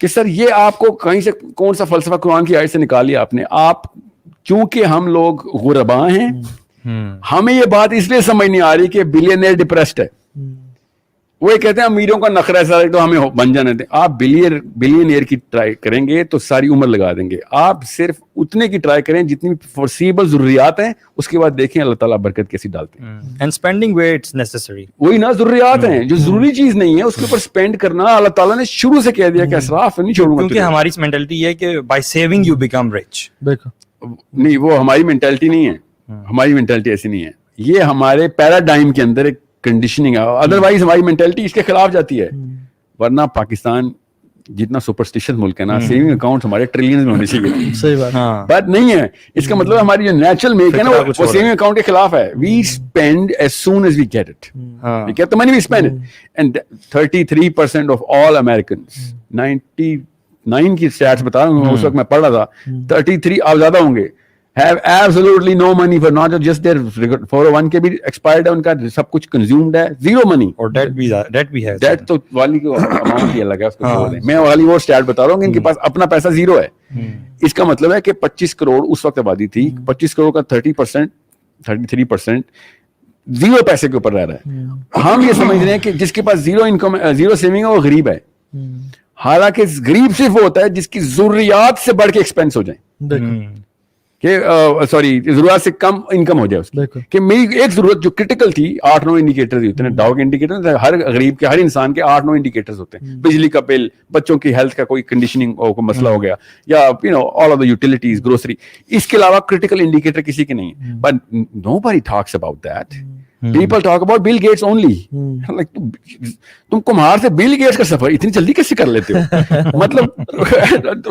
کہ سر یہ آپ کو کہیں سے کون سا فلسفہ قرآن کی آیت سے نکال لیا آپ نے. آپ چونکہ ہم لوگ غربا ہیں, ہمیں یہ بات اس لیے سمجھ نہیں آ رہی کہ بلینئر ڈپریسڈ ہے. وہ یہ کہتے ہیں امیروں کا نخرہ ہے سارے تو ہمیں بن جانے دیں. آپ بلینئر کی ٹرائی کریں گے تو ساری عمر لگا دیں گے. آپ صرف اتنے کی ٹرائی کریں جتنی فورسیبل ضروریات ہیں, اس کے بعد دیکھیں اللہ تعالیٰ برکت کیسی ڈالتے ہیں. And spending where it's necessary, وہی نا ضروریات ہیں, جو ضروری چیز نہیں ہے اس کے اوپر اسپینڈ کرنا اللہ تعالیٰ نے شروع سے کہہ دیا کہ اسراف نہیں چھوڑوں گا. کیونکہ ہماری مینٹلٹی یہ ہے کہ by saving you become rich. نہیں, وہ ہماری مینٹلٹی نہیں ہے, ہماری مینٹلٹی ایسی نہیں ہے. یہ ہمارے پیراڈائم کے اندر ایک کنڈیشننگ ہے, ادروائز ہماری مینٹلٹی اس کے خلاف جاتی ہے. ورنہ پاکستان جتنا سپرسٹیشن ملک ہے نا, سیونگ اکاؤنٹ ہمارے ٹریلینز میں ہونے چاہیے. صحیح بات, بات نہیں ہے. اس کا مطلب ہماری جو نیچرل میک ہے نا وہ سیونگ اکاؤنٹ کے خلاف ہے. We spend as soon as we get it. We get the money, we spend it. And 33% of all Americans, 99 کی اسٹیٹس بتا رہا ہوں, اس وقت میں پڑھ رہا تھا, 33 آپ زیادہ ہوں گے, have absolutely no money for not just their 401 کے بھی ایکسپائرڈ ہے, ان کا سب کچھ کنزیومڈ ہے, زیرو منی. اور ڈیٹ بھی ہے. ڈیٹ تو والی کو اماؤنٹ ہی الگ ہے, اس کو چھوڑ دیں. میں والی وہ اسٹیٹ بتا رہا ہوں کہ ان کے پاس اپنا پیسہ زیرو ہے. اس کا مطلب ہے کہ 25 کروڑ اس وقت آبادی تھی, 25 کروڑ کا 33% زیرو پیسے کے اوپر رہ رہا ہے. ہم یہ سمجھ رہے ہیں کہ جس کے پاس زیرو انکم, زیرو سیونگ ہے, وہ غریب ہے. حالانکہ غریب صرف وہ ہوتا ہے جس کی ضروریات سے بڑھ کے ایکسپینس ہو جائیں, کہ سوری ضرورت سے کم انکم ہو جائے اس کی. کہ میری ایک ضرورت جو کرٹیکل تھی, 8-9 انڈیکیٹرز ہوتے ہیں, ڈاؤ کے انڈیکیٹر ہر غریب کے, ہر انسان کے 8-9 انڈیکیٹرز ہوتے ہیں. بجلی کا بل, بچوں کی ہیلتھ کا کوئی کنڈیشننگ کو مسئلہ ہو گیا, یا all of the utilities, grocery. اس کے علاوہ کرٹیکل انڈیکیٹر کسی کے نہیں ہے. But nobody talks about that. People talk about Bill Gates only. Like, تم کمہار سے بل گیٹس کا سفر اتنی جلدی کیسے کر لیتے ہو؟ مطلب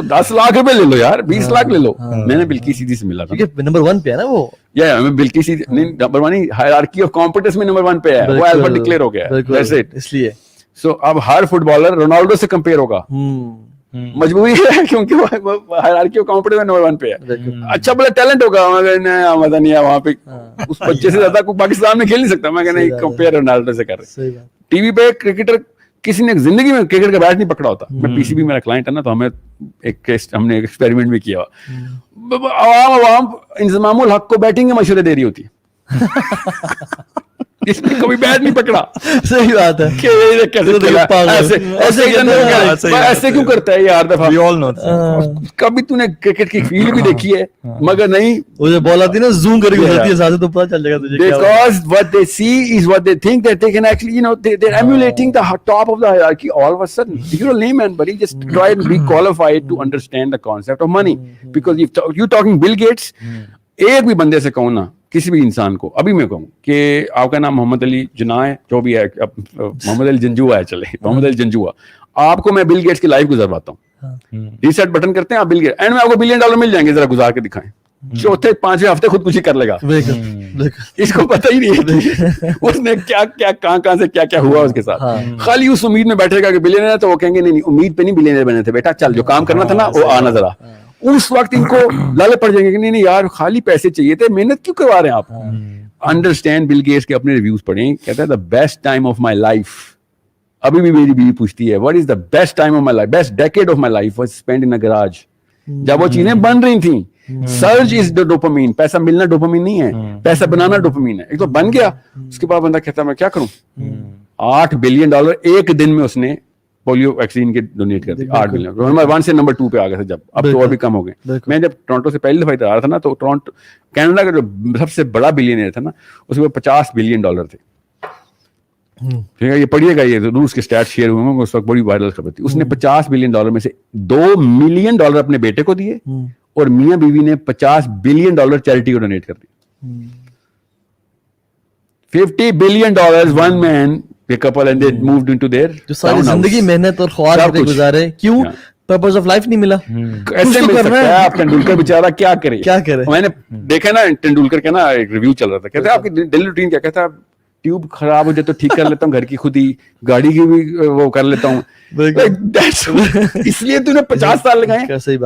10 لاکھ روپے لے لو یار, 20 لاکھ لے لو. میں نے بلکی سیدھی سے ملا تھا, نمبر 1 پہ ہے نا وہ. یا میں بلکی سیدھی نہیں, نمبر 1 ہائرارکی آف کمپیٹنس میں نمبر 1 پہ ہے, وہ البرٹ ڈکلیئر ہو گیا ہے. اس لیے سو اب ہر فٹ بالر رونالڈو سے کمپیئر ہوگا, مجبوری ہے, کیونکہ وہ ہائرارکی آف کمپیٹنس میں نمبر 1 پہ ہے. اچھا بڑا ٹیلنٹ ہوگا, مگر مزہ نہیں ہے وہاں پہ, اس بچے سے زیادہ کوئی پاکستان میں کھیل نہیں سکتا. میں کہنا کمپیئر رونالڈو سے کر رہے. ٹی وی پہ کرکٹر کسی نے زندگی میں کرکٹ کا بیٹ نہیں پکڑا ہوتا. میں پی سی بی میرا کلائنٹ ہے نا, تو ہم نے ایکسپیریمنٹ بھی کیا. عوام انضمام الحق کو بیٹنگ کے مشورے دے رہی ہوتی ہے, اس نے کبھی بیٹ نہیں پکڑا. صحیح بات ہے, ایسے کیوں کرتا ہے یار دفعہ. کبھی تو نے کرکٹ کی فیلڈ بھی دیکھی ہے, مگر نہیں, وہ جو بال آتی ہے نا زوم کر کے گزرتی ہے ساتھ, تو پتہ چل جائے گا تجھے. Because what they see is what they think that they can actually, they're emulating the top of the hierarchy all of a sudden. You're a layman, buddy. Just try and be qualified to understand the concept of money. Because if you're talking Bill Gates, ایک بھی بندے سے کہوں نا, کسی بھی انسان کو ابھی میں کہوں کہ آپ کا نام محمد علی جناح ہے, جو بھی ہے, محمد علی جنجوا ہے, چلے محمد علی جنجوا, آپ کو میں بل گیٹس کی لائف گزرواتا ہوں, ریسیٹ بٹن کرتے ہیں آپ بل گیٹس, اینڈ میں آپ کو $1 بلین مل جائیں گے, ذرا گزار کے دکھائیں. چوتھے 5ویں ہفتے خود کچھ ہی کر لے گا, اس کو پتہ ہی نہیں ہے اس نے کیا کیا کہاں سے کیا کیا ہوا اس کے ساتھ. خالی اس امید میں بیٹھے گا کہ بلینئر ہے, تو وہ کہیں گے نہیں امید پہ نہیں بلینئر بنے تھے بیٹا, چل جو کام کرنا تھا نا وہ آنا ذرا. اس وقت ان کو لالے پڑ جائیں گے کہ نہیں یار خالی پیسے چاہیے تھے, محنت کیوں کروا رہے ہیں آپ. انڈرسٹینڈ بل گیٹس کے اپنے ریویوز پڑھیں, کہتا ہے the best time of my life. ابھی بھی میری بیوی پوچھتی ہے what is the best time of my life, best decade of my life was spend in grudge. جب وہ چیزیں بن رہی تھیں, سرج از ڈوپامین, پیسہ ملنا ڈوپامین نہیں ہے, پیسہ بنانا ڈوپامین ہے. ایک تو بن گیا, اس کے بعد بندہ کہتا ہے میں کیا کروں. $8 بلین ایک دن میں اس نے پولیو ویکسین کے ڈونیٹ کرتے, 8 بلین. نمبر 1 سے نمبر 2 پہ آ گئے تھے جب, اب تو اور بھی کم ہو گئے. میں جب ٹورنٹو سے پہلی دفعہ ادھر آ رہا تھا نا, تو ٹورنٹو کینیڈا کا جو سب سے بڑا بلینئر تھا نا, اس میں $50 بلین تھے. ٹھیک ہے, یہ پڑھیے گا, یہ روس کے اسٹیٹ شیئر ہوئے ہیں, اس وقت بڑی وائرل خبر تھی. اس نے $50 بلین میں سے $2 ملین اپنے بیٹے کو دیے, اور میاں بیوی نے $50 بلین چیریٹی کو ڈونیٹ کر دی. $50 billion one man couple and they moved into their جو ساری زندگی محنت اور خوار کرتے گزارے, کیوں پرپز آف لائف نہیں ملا. ایسے مل سکتا ہے. آپ ٹینڈولکر بیچارہ کیا کرے. میں نے دیکھا نا ٹینڈولکر کا نا ایک ریویو چل رہا تھا, کہتے ہیں آپ کی ڈیلی روٹین کیا, کہتا ہے ٹیوب خراب ہو جائے تو ٹھیک کر لیتا ہوں, گھر کی خود ہی, گاڑی کی بھی وہ کر لیتا ہوں. اس لیے تو نے 50 سال لگائے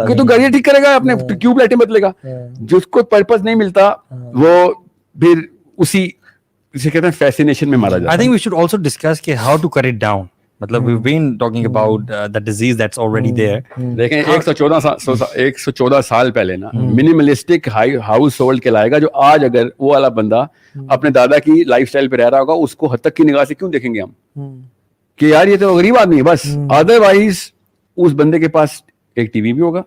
کہ تو گاڑی ٹھیک کرے گا, اپنے ٹیوب لائٹیں بدلے گا. جس کو پرپز نہیں ملتا وہ پھر اسی اسے کہتے ہیں فیسینیشن میں مارا جاتا ہے. I think we should also discuss کہ how to cut it down. مطلب we've been talking about the disease that's already there. دیکھیں 114 سال پہلے نا منیملسٹک ہاؤس ہولڈ کہلائے گا جو آج اگر وہ والا بندہ اپنے دادا کی لائف سٹائل پہ رہ رہا ہوگا اس کو حد تک کی نگاہ سے کیوں دیکھیں گے ہم کہ یار یہ تو غریب آدمی ہے بس. ادر وائز اس بندے کے پاس ایک ٹی وی بھی ہوگا,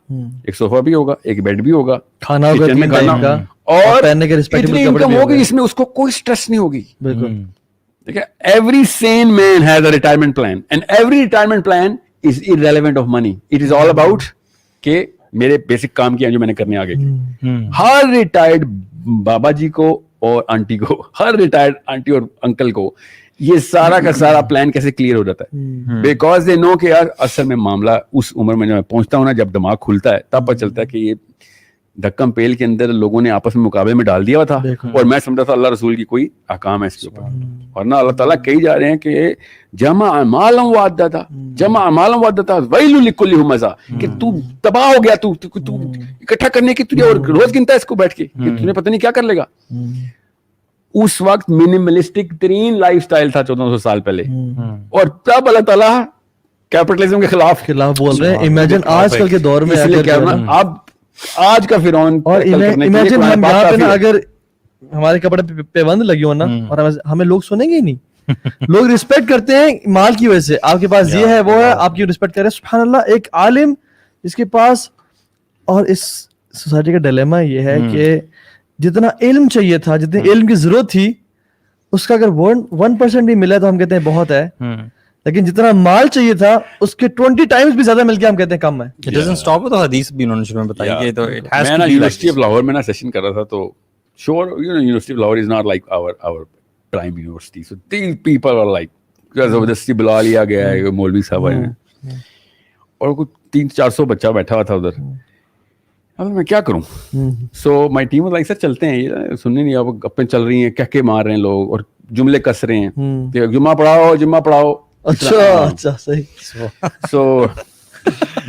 ایک صوفہ بھی ہوگا, ایک بیڈ بھی ہوگا, کھانا ہوگا اور اتنی انکم ہوگی جس میں اس کو کوئی سٹریس نہیں ہوگی. بالکل. Every sane man has a retirement plan and every retirement plan is irrelevant of money. It is all about کہ میرے بیسک کام کیا جو میں نے کرنے آگے کی. ہر ریٹائرڈ بابا جی کو اور آنٹی کو, ہر ریٹائرڈ آنٹی اور انکل کو یہ سارا کا سارا پلان کیسے کلیئر ہو جاتا ہے بیکاز دے نو کہ یار اصل میں معاملہ اس عمر میں جب میں پہنچتا ہوں نا, جب دماغ کھلتا ہے تب پتہ چلتا ہے کہ یہ دھکم پیل کے اندر لوگوں نے آپس میں مقابلے میں ڈال دیا ہوا تھا اور میں سمجھتا تھا اللہ رسول کی کوئی احکام ہے اس کے اوپر, اور نہ اللہ تعالیٰ کہی جا رہے ہیں کہ جمع اعمالهم وعدتا ویل لکل ہمزہ, کہ تو تباہ ہو گیا, تو اکٹھا کرنے کی تجھے اور روز گنتا ہے اس کو بیٹھ کے کہ تجھے پتہ نہیں کیا کر لے گا. اس وقت منیملسٹک ترین لائف سٹائل تھا 1400 سال پہلے, اور تب اللہ تعالیٰ کیپٹلزم کے خلاف بول رہے ہیں. امیجن آج کل کے دور میں اب آج کا فرعون, اور امیجن ہم یہاں پہ نا اگر ہمارے کپڑے پہ بند لگی ہو نا اور ہمیں لوگ سنیں گے ہی نہیں. لوگ ریسپیکٹ کرتے ہیں مال کی وجہ سے, آپ کے پاس یہ ہے وہ ہے, آپ کی ریسپیکٹ کرے. سبحان اللہ, ایک عالم جس کے پاس, اور اس سوسائٹی کا ڈیلیما یہ ہے کہ جتنا علم چاہیے تھا, جتنے علم کی ضرورت تھی, اس کا اگر 1% بھی ملا تو ہم کہتے ہیں بہت ہے, لیکن جتنا مال چاہیے تھا اس کے 20 ٹائمز بھی زیادہ مل کے ہم کہتے ہیں کم ہے. It doesn't stop with the حدیث بھی انہوں نے شروع میں بتائی کہ تو it has to be. میں یونیورسٹی آف لاہور میں نا سیشن کر رہا تھا, تو sure you know University of Lahore is not like our prime university, so these people are like زبردستی بلا لیا گیا ہے, مولوی صاحب آئے ہیں اور کچھ 300-400 بچہ بیٹھا ہوا تھا ادھر. اب میں کیا کروں, سو مائی ٹیم واز لائک سر چلتے ہیں, یہ سننے نہیں, اب گپیں چل رہی ہیں, کہہ کے مار رہے ہیں لوگ اور جملے کس رہے ہیں کہ جمعہ پڑھاؤ. اچھا صحیح. So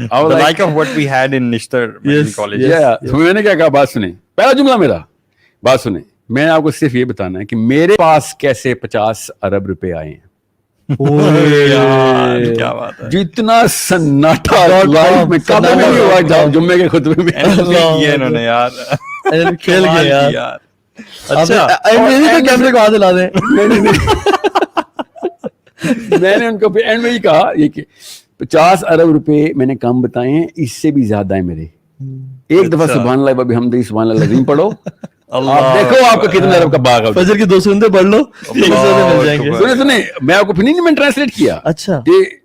I was like of what we had in Nishtar college. میں نے کیا کہا, بات سنیں, پہلا جملہ میرا, بات سنیں, میں آپ کو صرف یہ بتانا ہے کہ میرے پاس کیسے 50 ارب روپے آئے ہیں. کیا بات ہے, جتنا سناٹا لائف میں کبھی نہیں ہوا جمعے کے خطبے میں. انہوں نے یار کھیل گئے یار. اچھا کیمرے کو ہاتھ لا دیں. میں نے ان کو اینڈ میں ہی کہا یہ کہ 50 ارب روپے میں نے کم بتائے ہیں, اس سے بھی زیادہ ہیں میرے. ایک دفعہ سبحان اللہ بحمدہ سبحان اللہ العظیم پڑھو, آپ دیکھو آپ کو کتنے ارب کا باغ ہے. فجر کی 2 سنتے پڑھ لو, مل جائیں گے. سنیں میں آپ کو نہیں, میں ٹرانسلیٹ کیا. اچھا,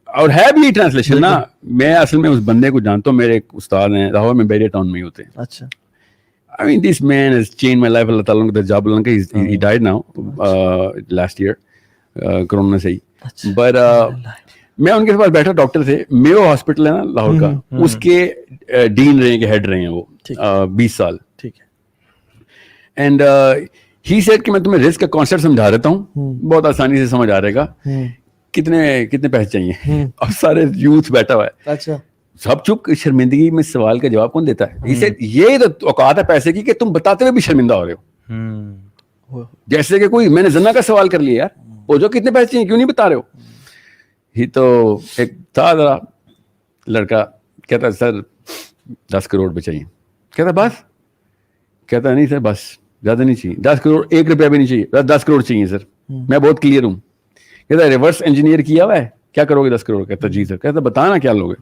اور ہے بھی ٹرانسلیشن نا. میں اصل میں اس بندے کو جانتا ہوں, میرے ایک استاد ہیں لاہور میں, بیریا ٹاؤن میں ہی ہوتے ہیں. اچھا. I mean this man has changed my life. اللہ تعالیٰ کا جاب اللہ کا, he died now last year corona سے ہی. But میں ان کے پاس بیٹھا, ڈاکٹر تھے, میو ہاسپٹل ہے نا لاہور کا, اس کے ڈین رہے ہیں, کہ ہیڈ رہے ہیں وہ 20 سال. ٹھیک ہے. اینڈ ہی سیڈ کہ میں تمہیں رسک کا کانسیپٹ سمجھا دیتا ہوں, بہت آسانی سے سمجھ آ رہے گا, کتنے پیسے چاہیے. اب سارے یوتھ بیٹھا ہوا ہے. اچھا. سب چپ, شرمندگی میں سوال کا جواب کون دیتا ہے. یہ تو اوقات ہے پیسے کی کہ تم بتاتے ہوئے بھی شرمندہ ہو رہے ہو. جیسے کہ کوئی میں نے زنا کا سوال کر لیا, یار وہ جو کتنے پیسے چاہیے کیوں نہیں بتا رہے ہو. ہی تو ایک تھا ذرا لڑکا, کہتا سر 10 کروڑ روپے چاہیے. کہتا بس, کہتا نہیں سر بس زیادہ نہیں چاہیے, 10 کروڑ 1 روپیہ بھی نہیں چاہیے, 10 کروڑ چاہیے سر, میں بہت کلیئر ہوں. کہتا ریورس انجینئر کیا ہوا ہے, کیا کرو گے 10 کروڑ. کہتا جی سر. کہتا بتانا کیا لوگے.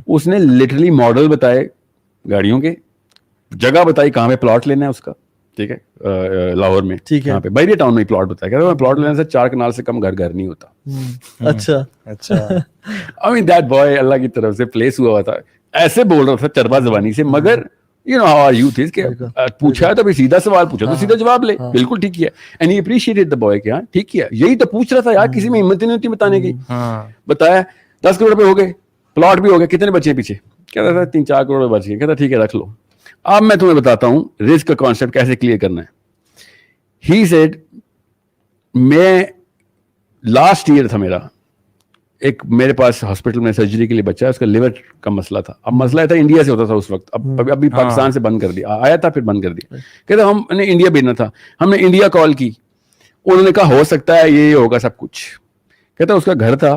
اس نے لٹرلی ماڈل بتائے گاڑیوں کے, جگہ بتائی کہاں پہ پلاٹ لینا ہے اس کا, ٹھیک ہے, لاہور میں, یہاں پہ بیریا ٹاؤن میں پلاٹ بتایا. کہتا پلاٹ لینے سے 4 کنال سے کم گھر نہیں ہوتا. اچھا اچھا. I mean that boy اللہ کی طرف سے پلیس ہوا ہوا تھا, ایسے بول رہا تھا چربا زبانی سے, مگر you know how our youth is کہ پوچھا ہے تو بھی سیدھا سوال پوچھا تو سیدھا جواب لے. بالکل ٹھیک کیا. And he appreciated the boy کہ ہاں ٹھیک کیا, یہی تو پوچھ رہا تھا یار, کسی میں ہمت نہیں ہوتی بتانے کی. بتایا 10 کروڑ روپے ہو گئے, پلاٹ بھی ہو گیا, کتنے بچے پیچھے. کہتا تھا 3-4 کروڑ بچ گئے. کہتا ٹھیک ہے رکھ لو. اب میں تمہیں بتاتا ہوں رسک کا کانسیپٹ کیسے کلیئر کرنا ہے. ہی سیڈ میں لاسٹ ایئر تھا میرا, ایک میرے پاس ہاسپٹل میں سرجری کے لیے بچہ ہے, اس کا لیور کا مسئلہ تھا. اب مسئلہ تھا انڈیا سے ہوتا تھا اس وقت, ابھی پاکستان سے بند کر دیا, آیا تھا پھر بند کر دیا. کہتے ہم نے انڈیا بھیجنا تھا, ہم نے انڈیا کال کی, انہوں نے کہا ہو سکتا ہے یہ ہوگا سب کچھ. کہتا اس کا گھر تھا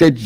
that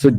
So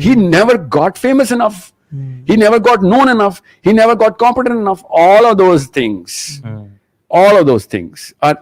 he never got famous enough, he never got known enough, he never got competent enough. All of those things are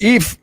if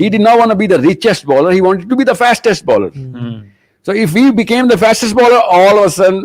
He did not want to be the richest bowler, he wanted to be the fastest bowler. So if we became the fastest bowler, all of a sudden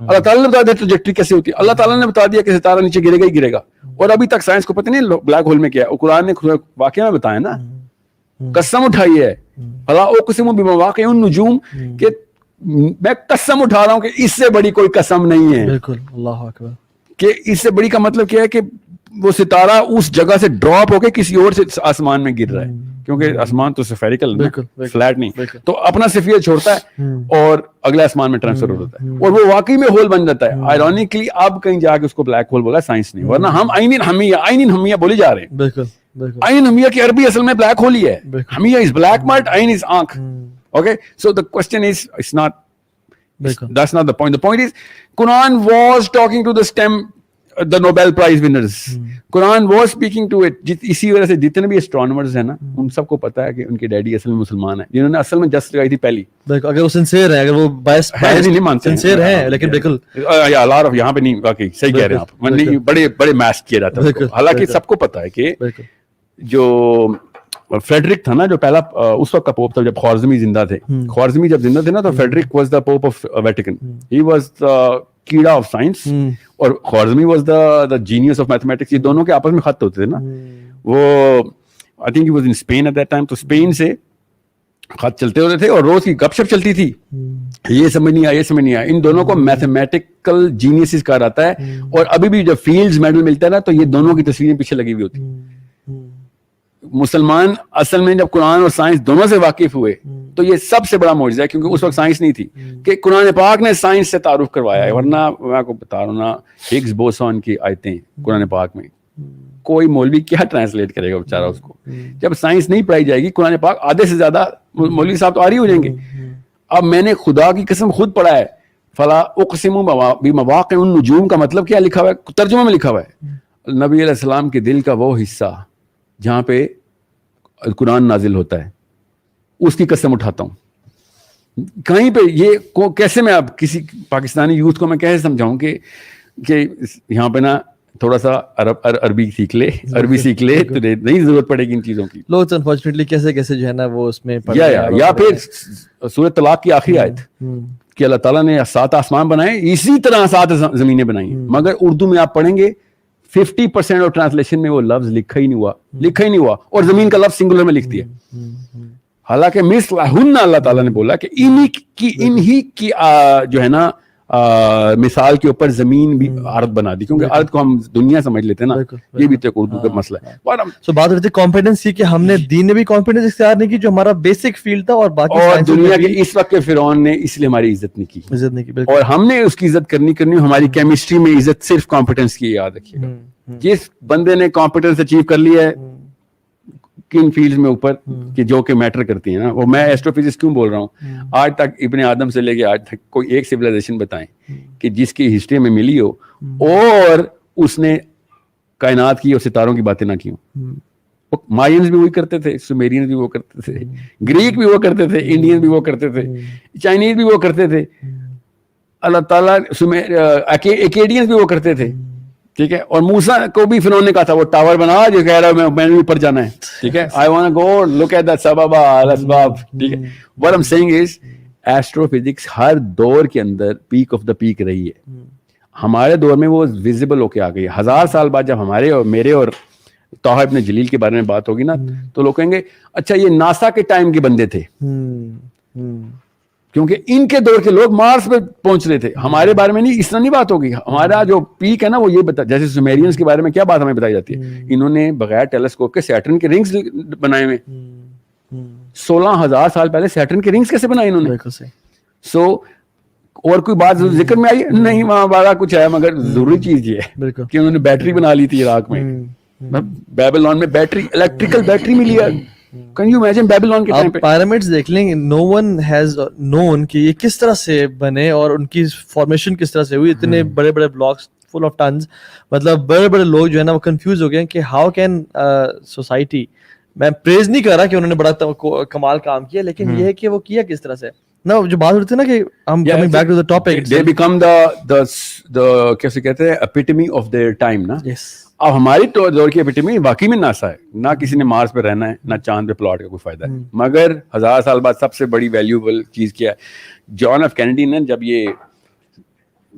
اللہ تعالیٰ نے بتا دیا trajectory کیسے ہوتی ہے, اللہ تعالیٰ نے بتا دیا کہ ستارہ نیچے گرے گا ہی گرے گا, اور ابھی تک سائنس کو پتہ نہیں بلیک ہول میں کیا ہے. اور قرآن نے واقعہ میں بتایا نا, قسم اٹھائی ہے, فلا اقسم بمواقع النجوم, کہ میں قسم اٹھا رہا ہوں کہ اس سے بڑی کوئی قسم نہیں ہے. بالکل, اللہ اکبر. کہ اس سے بڑی کا مطلب کیا ہے کہ وہ ستارہ اس جگہ سے ڈراپ ہو کے کسی اور سے آسمان میں گر رہا ہے, کیونکہ آسمان تو سفیریکل ہے, فلیٹ نہیں, تو اپنا سفیر چھوڑتا ہے اور اگلے آسمان میں ٹرانسفر ہو جاتا ہے, اور وہ واقعی میں ہول بن جاتا ہے. آئرونیکلی اب کہیں جا کے اس کو بلیک ہول بولا سائنس نے, ورنہ ہم عین ہمیہ بولے جا رہے ہیں. بالکل عین ہمیہ کی عربی اصل میں بلیک ہول ہی ہے. ہمیہ از بلیک مارٹ, عین از آنکھ. Okay, so the question is, that's not the point. The point is, Quran was talking to the Nobel Prize winners. Quran was speaking to it. اسی وجہ سے جتنے بھی astronomers ہیں نا, ان سب کو پتا ہے کہ ان کے ڈیڈی اصل میں مسلمان ہیں, جنہوں نے اصل میں جسٹ لگائی تھی پہلی. اگر وہ سنسیئر ہیں, اگر وہ بائس نہیں مانتے ہیں, سنسیئر ہیں, لیکن بالکل یہاں پہ نہیں, واقعی صحیح کہہ رہے ہیں آپ, بڑے میس کیا جاتا ہے. حالانکہ سب کو پتا ہے کہ جو فریڈرک تھا نا, جو پہلا اس وقت کا پوپ تھا جب خوارزمی زندہ تھے, خوارزمی جب زندہ تھے نا, تو Frederick was the pope of Vatican. He was the کیڑا آف سائنس, اور Khwarizmi was the genius of mathematics. یہ دونوں کے آپس میں خط ہوتے تھے نا. وہ I think he was in Spain at that time, تو اسپین سے خط چلتے ہوتے تھے اور روز کی گپ شپ چلتی تھی, یہ سمجھ نہیں آیا, یہ سمجھ نہیں آیا. ان دونوں کو میتھمیٹیکل جینیسز کہا جاتا ہے, اور ابھی بھی جب فیلڈز میڈل ملتا ہے نا, تو یہ دونوں کی تصویریں پیچھے لگی ہوئی ہوتی. مسلمان اصل میں جب قرآن اور سائنس دونوں سے واقف ہوئے, تو یہ سب سے بڑا معجزہ ہے, کیونکہ اس وقت سائنس نہیں تھی, کہ قرآن پاک نے سائنس سے تعارف کروایا ہے. ورنہ میں آپ کو بتا رہا ہوں نا, ہگز بوسون کی آیتیں قرآن پاک میں, کوئی مولوی کیا ٹرانسلیٹ کرے گا بیچارہ اس کو. جب سائنس نہیں پڑھائی جائے گی, قرآن پاک آدھے سے زیادہ مولوی صاحب تو آری ہو جائیں گے. اب میں نے خدا کی قسم خود پڑھا ہے, فلا اقسم بمواقع النجوم کا مطلب کیا لکھا ہوا ہے, ترجمہ میں لکھا ہوا ہے, نبی علیہ السلام کے دل کا وہ حصہ جہاں پہ قرآن نازل ہوتا ہے, اس کی قسم اٹھاتا ہوں. کہیں پہ یہ کیسے میں اب کسی پاکستانی یوتھ کو میں کیسے سمجھاؤں کہ یہاں پہ نا تھوڑا سا عربی سیکھ لے تو نہیں ضرورت پڑے گی ان چیزوں کی. لوگ انفارچونیٹلی کیسے جو ہے نا وہ اس میں یا پھر سورۃ طلاق کی آخری آیت کہ اللہ تعالیٰ نے 7 آسمان بنائے, اسی طرح 7 زمینیں بنائی, مگر اردو میں آپ پڑھیں گے 50% آف ٹرانسلیشن میں وہ لفظ لکھا ہی نہیں ہوا, اور زمین کا لفظ سنگولر میں لکھ دیا. حالانکہ مثلہن اللہ تعالیٰ نے بولا کہ انہی کی جو ہے نا مثال کے اوپر زمین بھی ارض بنا دی, کیونکہ ارض کو ہم دنیا سمجھ لیتے ہیں نا, یہ بھی تو ایک اردو کا مسئلہ ہے. سو بات ہوتی ہے کانفیڈنس کہ ہم نے دین نے بھی کانفیڈنس اختیار نہیں کی, جو ہمارا بیسک فیلڈ تھا, اور باقی اور دنیا کے اس وقت کے فرعون نے اس لیے ہماری عزت نہیں کی, اور ہم نے اس کی عزت کرنی. ہماری کیمسٹری میں عزت صرف کمپیٹنس کی, یاد رکھیے گا. جس بندے نے کمپیٹنس اچیو کر لی ہے کن فیلڈز میں اوپر کہ جو کہ میٹر کرتی ہیں نا, وہ میں ایسٹرو فزکس کیوں بول رہا ہوں, آج تک ابن آدم سے لے کے آج تک کوئی ایک سویلائزیشن بتائیں کہ جس کی ہسٹری میں ملی ہو اور اس نے کائنات کی اور ستاروں کی باتیں نہ کی ہوں. مائنز بھی وہی کرتے تھے, سومیرینز بھی وہ کرتے تھے, گریک بھی وہ کرتے تھے, انڈین بھی وہ کرتے تھے, چائنیز بھی وہ کرتے تھے, اللہ تعالیٰ ایکیڈینز بھی وہ کرتے تھے. ٹھیک ہے, اور موسیٰ کو بھی فرعون نے کہا تھا وہ ٹاور بنا جو کہہ رہا ہے میں بھی اوپر جانا ہے. ٹھیک ہے, I want to go look at that سبب الاسباب. ٹھیک ہے, what I'm saying is astrophysics ہر دور کے اندر پیک آف دا پیک رہی ہے. ہمارے دور میں وہ ویزیبل ہو کے آ گئی. 1000 سال بعد جب ہمارے اور میرے اور طه ابن جلیل کے بارے میں بات ہوگی نا, تو لوگ کہیں گے اچھا یہ ناسا کے ٹائم کے بندے تھے, کیونکہ ان کے دور کے لوگ مارس پہ پہنچ رہے تھے. ہمارے بارے میں نہیں, اس طرح نہیں بات ہوگی. ہمارا جو پیک ہے نا وہ یہ بتا, جیسے سومیرینز کے بارے میں کیا بات ہمیں بتائی جاتی ہے, انہوں نے بغیر ٹیلیسکوپ کے سیٹرن کے رنگز بنائے ہوئے. 16,000 سال پہلے سیٹرن کے رنگز کیسے بنائے انہوں نے. سو اور کوئی بات ذکر میں آئی نہیں, وہاں بڑا کچھ ہے, مگر ضروری چیز یہ ہے کہ انہوں نے بیٹری بنا لی تھی عراق میں, بیبلون میں بیٹری, الیکٹریکل بیٹری ملی ہے. Can you imagine Babylon کے ٹائم پہ پyramids دیکھ لیں, no one has known کہ یہ کس طرح سے بنے اور ان کی فارمیشن کس طرح سے ہوئی. اتنے بڑے بڑے بلاکس فل آف ٹنز, مطلب بڑے بڑے لوگ جو ہے نا وہ کنفیوز ہو گئے کہ ہاؤ کین سوسائٹی, میں پریز نہیں کر رہا کہ انہوں نے بڑا کمال کام کیا, لیکن یہ ہے کہ وہ کیا کس طرح سے نا, جو بات ہوتی ہے نا کہ ہم coming back to the topic, they become the کیسے کہتے ہیں epitome of their time نا. اب ہماری دور کی ایپیٹمی واقعی میں ناسا ہے, نہ کسی نے مارس پہ رہنا ہے, نہ چاند پہ پلاٹ کا کوئی فائدہ ہے. مگر 1000 سال بعد سب سے بڑی ویلیوبل چیز کیا ہے, جان ایف کینیڈی نے جب یہ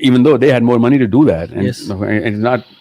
even though they had more money to do that, and yes. It's not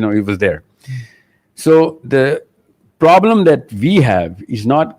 it was there. So the problem that we have is not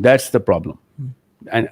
That's the problem. And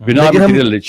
we're not material rich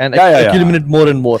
and accumulate more and more.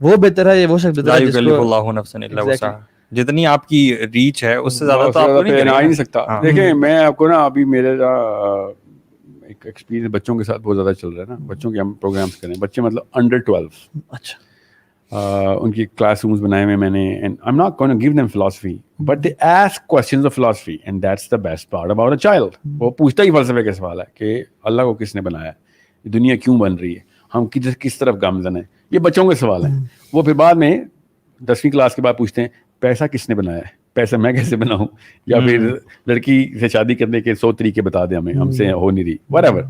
وہ بہتر ہے یا وہ شخص بہتر ہے جس کو اللہ نفسا الا وسعها, جتنی آپ کی ریچ ہے اس سے زیادہ تو آپ کو نہیں آ ہی نہیں سکتا. دیکھیں میں آپ کو نا ابھی میرے ایک ایکسپیرینس بچوں کے ساتھ بہت زیادہ چل رہا ہے نا, بچوں کے ہم پروگرامس کریں, بچے مطلب انڈر 12. اچھا ان کی کلاس رومز بنائے ہوئے میں نے, and I'm not going to give them philosophy, but they ask questions of philosophy, and that's the best part about a child. وہ پوچھتا ہی فلسفے کے سوال ہے کہ اللہ کو کس نے بنایا, یہ دنیا کیوں بن رہی ہے, ہم کس طرف گامزن ہیں, یہ بچوں کے سوال ہیں. وہ پھر بعد میں 10ویں کلاس کے بعد پوچھتے ہیں پیسہ کس نے بنایا ہے, پیسہ میں کیسے بناؤں, یا پھر لڑکی سے شادی کرنے کے 100 طریقے بتا دیں ہمیں, ہم سے ہو نہیں رہی, whatever.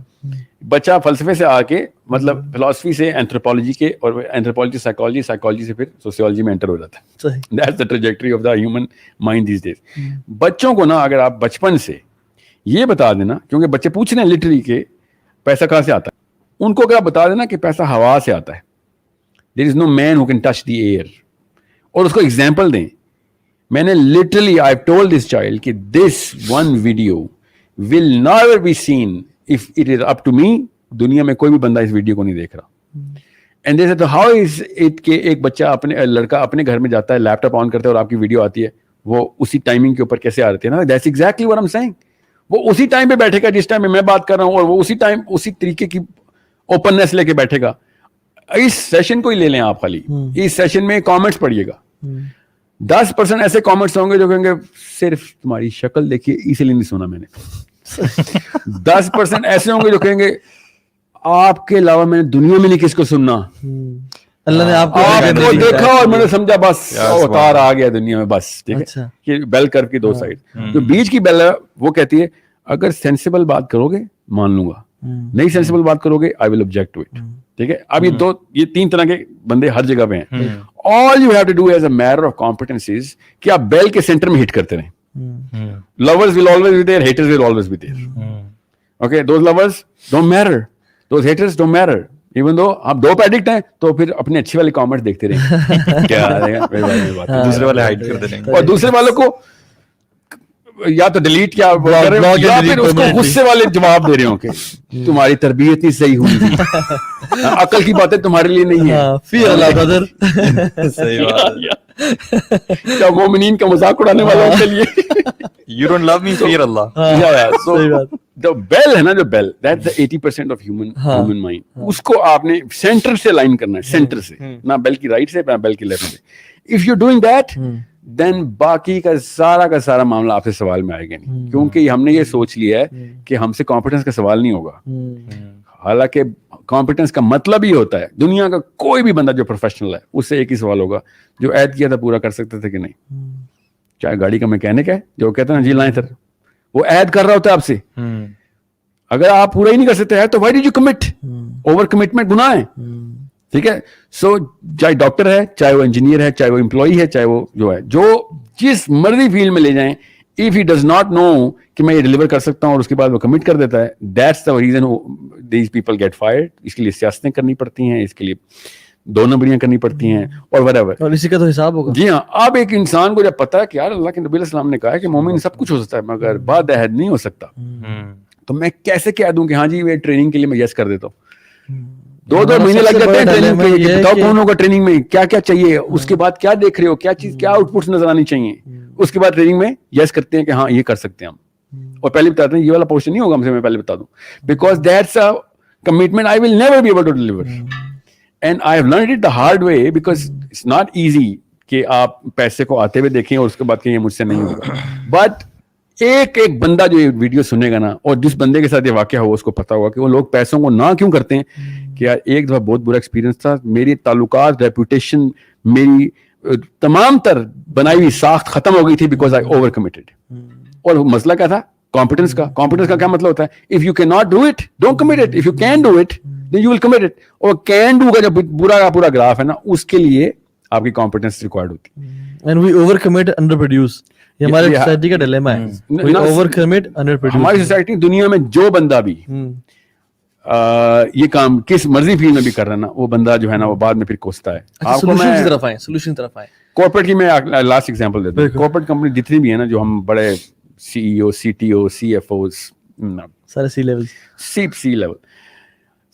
بچہ فلسفے سے آ کے مطلب فلسفی سے اینتھروپولوجی کے, اور اینتھروپولوجی سائیکالوجی, سائیکالوجی سے پھر سوسیولوجی میں انٹر ہو جاتا ہے. That's the trajectory of the human mind these days. بچوں کو نا اگر آپ بچپن سے یہ بتا دینا, کیونکہ بچے پوچھ رہے ہیں لٹرلی کہ پیسہ کہاں سے آتا ہے, ان کو اگر آپ بتا دینا کہ پیسہ ہوا سے آتا ہے, there is no man who can touch the air, اور اس کو ایگزامپل دیں. میں نے literally I told this child کہ this one video will never be seen if it is up to me. دنیا میں کوئی بھی بندہ اس ویڈیو کو نہیں دیکھ رہا. And they said how is it کہ ایک بچہ اپنے لڑکا اپنے گھر میں جاتا ہے, لیپ ٹاپ آن کرتا ہے اور آپ کی ویڈیو آتی ہے, وہ اسی ٹائمنگ کے اوپر کیسے آ رہتی ہے نا. That's exactly what I'm saying. وہ اسی ٹائم پہ بیٹھے گا جس ٹائم میں بات کر رہا ہوں, اور وہ اسی ٹائم اسی طریقے کی اوپننیس لے کے بیٹھے گا. اس سیشن کو ہی لے لیں آپ, خالی اس سیشن میں کامنٹس پڑھیے گا. 10% ایسے کامنٹس ہوں گے جو کہیں گے صرف تمہاری شکل دیکھیے اس لیے نہیں سنا میں نے. 10% ایسے ہوں گے جو کہیں گے آپ کے علاوہ میں نے دنیا میں نہیں کس کو سننا, اللہ نے آپ کو دیکھا اور میں نے سمجھا بس اوتار آ گیا دنیا میں. بس ٹھیک ہے کہ بیل کرو کی 2 سائڈ, جو بیچ کی بیل ہے وہ کہتی ہے اگر سینسیبل بات کرو گے مان لوں گا, نہیں سینسیبل بات کرو گے آئی ول آبجیکٹ ٹو اٹ. ٹھیک ہے, اب یہ 3 طرح کے بندے ہر جگہ پہ ہیں. All you have to do is a matter of competence is کہ آپ بیل کے سینٹر میں ہٹ کرتے رہیں. Lovers will always be there, haters will always be there. Okay, those lovers don't matter, those haters don't matter. Even though آپ dope addict ہیں تو پھر اپنے اچھے والے کامنٹس دیکھتے رہیں, کیا دوسرے والے ہائڈ کر دیں, اور دوسرے والوں کو یا تو ڈیلیٹ یا پھر اس کو غصے والے جواب دے رہے ہوں کہ تمہاری تربیت نہیں صحیح ہوئی تھی, عقل کی باتیں تمہارے لیے نہیں ہیں. فی اللہ بدر, صحیح بات, کیا مومنین کا مذاق اڑانے والوں کے لیے you don't love me, fear Allah. So the bell ہے نا, جو bell, that's the 80% of human mind. اس کو آپ نے سینٹر سے لائن کرنا ہے, سینٹر سے, نہ بیل کی رائٹ سے نہ بیل کی لیفٹ سے. If you're doing that, then باقی کا سارا معاملہ آپ سے سوال میں آئے گا نہیں, کیونکہ ہم نے یہ سوچ لیا ہے کہ ہم سے کمپیٹنس کا سوال نہیں ہوگا. حالانکہ کمپیٹنس کا مطلب ہی ہوتا ہے, دنیا کا کوئی بھی بندہ جو پروفیشنل ہے اس سے ایک ہی سوال ہوگا, جو عہد کیا تھا پورا کر سکتے تھے کہ نہیں. چاہے گاڑی کا میکینک ہے جو کہتا ہے جی لائیں سر, وہ عہد کر رہا ہوتا ہے آپ سے. اگر آپ پورا ہی نہیں کر سکتے تو why did you commit, over commitment گناہ ہے. ٹھیک ہے, سو چاہے ڈاکٹر ہے, چاہے وہ انجینئر ہے, چاہے وہ امپلائی ہے, چاہے وہ جو ہے, جو جس مرضی فیلڈ میں لے جائیں, if he does not know کہ میں یہ ڈیلیور کر سکتا ہوں اور اس کے بعد وہ کمٹ کر دیتا ہے, that's the reason these people get fired. اس کے لیے سیاستیں کرنی پڑتی ہیں, اس کے لیے 2 نمبریاں کرنی پڑتی ہیں, اور whatever, اور اسی کا تو حساب ہوگا. جی ہاں. اب ایک انسان کو جب پتا ہے کہ یار اللہ کے نبی علیہ السلام نے کہا ہے کہ مومن سب کچھ ہو سکتا ہے مگر بعد عہد نہیں ہو سکتا, تو میں کیسے کہہ دوں کہ ہاں جی یہ ٹریننگ کے لیے میں یس کر دیتا ہوں. 2 مہینے لگ جاتے ہیں ٹریننگ کے لیے, بتاؤ کون ہوگا ٹریننگ میں, کیا کیا چاہیے, اس کے بعد کیا دیکھ رہے ہو, کیا چیز, کیا آؤٹ پٹس نظر آنی چاہیے. اس کے بعد ٹریننگ میں یس کرتے ہیں کہ ہاں یہ کر سکتے ہیں ہم, اور پہلے بتاتے ہیں یہ والا پورشن نہیں ہوگا ہم سے, میں پہلے بتا دوں, because that's a commitment I will never be able to deliver. And I have learned it the hard way, because it's not easy کہ آپ پیسے کو آتے ہوئے دیکھیں اور اس کے بعد کہ یہ مجھ سے نہیں ہوگا. بٹ ایک بندہ جو یہ ویڈیو سنے گا نا, اور جس بندے کے ساتھ یہ واقعہ ہو اس کو پتا ہوگا کہ وہ لوگ پیسوں کو نہ کیوں کرتے ہیں, کہ یار ایک دفعہ بہت برا ایکسپیرینس تھا, میری تعلقات, ریپوٹیشن, میری تمام تر بنائی ہوئی ساخت ختم ہو گئی تھی بیکاز آئی اوور کمیٹڈ. اور مسئلہ کیا تھا, کمپیٹنس کا. کمپیٹنس کا کیا مطلب ہوتا ہے, if you can not do it don't commit it, if you can do it then you will commit it. اور کین ڈو کا جو پورا گراف ہے نا, اس کے لیے آپ کی کمپیٹنس ریکوائرڈ ہوتی ہے. And we over commit under produce, یہ ہماری سوسائٹی کا ڈیلیما ہے. We over commit under produce. ہماری سوسائٹی دنیا میں جو بندہ بھی یہ کام کس مرضی فیلڈ میں بھی کر رہا ہے نا, وہ بندہ جو ہے نا وہ بعد میں پھر کوستا ہے. آپ کو میں سولوشن کی طرف آئے. کارپوریٹ کی میں لاسٹ ایگزامپل دیتا ہوں. کارپوریٹ کمپنی جتنی بھی ہے نا, جو ہم بڑے C E O, C T O, C F Os, سارے سی لیول,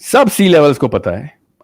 سب سی لیولس کو پتا ہے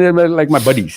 they're like my buddies.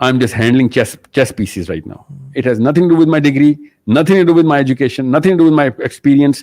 I'm just handling chess pieces right now. It has nothing to do with my degree, nothing to do with my education, nothing to do with my experience.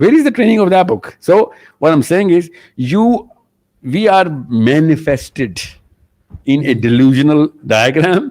Where is the training of that book? So what I'm saying is we are manifested in a delusional diagram,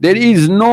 There is no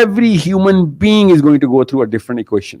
Every human being is going to go through a different equation.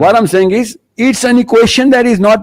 What I'm saying is it's an equation that is not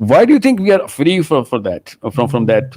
Why do you think we are free for that, from that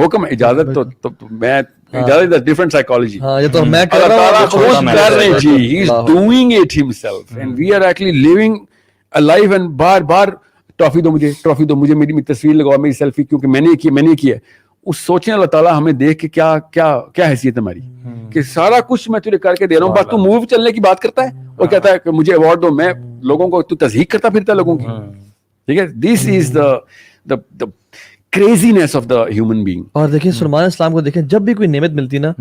حکم اجازت تو میں اجازت different psychology. ہاں یہ تو میں کر رہا ہوں, خود کر رہے جی, he is doing it himself and we are actually living a life. And بار بار ٹرافی دو مجھے میری تصویر لگاؤ, میری سیلفی, کیونکہ میں نے کیا. اس سوچیں اللہ تعالیٰ ہمیں دیکھ کے کیا حیثیت ہے ہماری کہ سارا کچھ میں تجھے کر کے دے رہا ہوں, بس تو موو چلنے کی بات کرتا ہے اور کہتا ہے کہ مجھے ایوارڈ دو. میں لوگوں کو تو تضحیق کرتا پھرتا ہے لوگوں کی. ٹھیک ہے, دس از the craziness of the human being. اور دیکھیں سلیمان السلام کو دیکھیں, جب بھی کوئی نعمت ملتی نا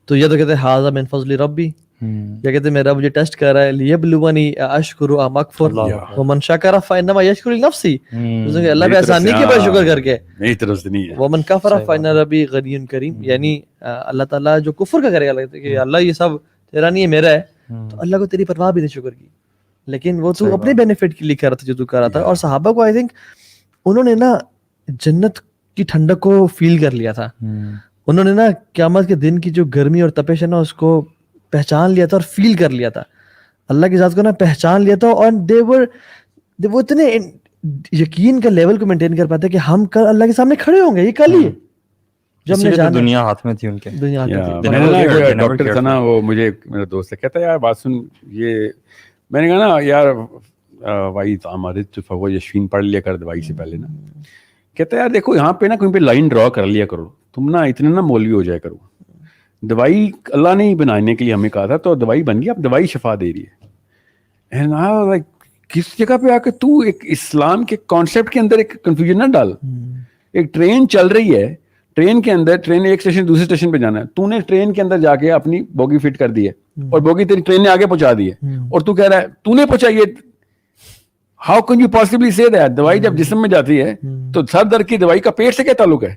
تو یا تو کہتے ہیں ھذا من فضل ربی, یا کہتے ہیں میرا مجھے ٹیسٹ کر رہا ہے لیبلونی اشکر ام اکفر ومن شکر فانما یشکر لنفسی. اللہ پہ احسان نہیں کیا بس شکر کر کے, نہیں طرف سے نہیں ہے. ومن کفر فان ربی غنی کریم, یعنی اللہ تعالیٰ جو کفر کا کرے گا کہ اللہ یہ سب تیرا نہیں ہے میرا ہے, تو اللہ کو تیری پرواہ بھی نہیں شکر کی, لیکن وہ تو اپنے بینیفٹ کے لیے کر رہا تھا جو تو کر رہا تھا. اور صحابہ کو آئی تھنک انہوں نے نا جنت کی ٹھنڈک کو فیل کر لیا تھا, انہوں نے نا قیامت کے دن کی جو گرمی اور تپش ہے نا اس کو پہچان لیا تھا اور فیل کر لیا تھا, اللہ کی ذات کو نا پہچان لیا تھا. اور وہ اتنے یقین کا لیول کو مینٹین کر پاتے کہ ہم کل اللہ کے سامنے کھڑے ہوں گے, یہ کل ہی ہے جب ہم نے جانا. دنیا ہاتھ میں تھی ان کے, دنیا ڈاکٹر تھا نا وہ, مجھے میرا دوست سے کہتا ہے یار بات سن, یہ میں نے کہا نا یار بھائی ہمارے فوج یشفین پڑھ لیا کر دوائی سے پہلے نا. کہتا ہے یار دیکھو یہاں پہ نا کہیں پہ لائن ڈرا کر لیا کرو, تم نا اتنے نا مولوی ہو جائے کرو. دوائی اللہ نے ہی بنانے کے لیے ہمیں کہا تھا, تو دوائی بن گئی, اب دوائی شفا دے رہی ہے. کس جگہ پہ آ کے تو ایک اسلام کے کانسیپٹ کے اندر ایک کنفیوژن نہ ڈال. ایک ٹرین چل رہی ہے, ٹرین کے اندر ٹرین ایک اسٹیشن دوسرے اسٹیشن پہ جانا ہے, تو نے ٹرین کے اندر جا کے اپنی بوگی فٹ کر دی ہے اور بوگی تیری ٹرین نے آگے پہنچا دی ہے, اور تو کہہ رہا ہے تو نے پہنچائی ہے. ہاؤ کین یو پاسبلی سے دیٹ؟ دوائی جب جسم میں جاتی ہے تو سر درد کی دوائی کا پیٹ سے کیا تعلق ہے؟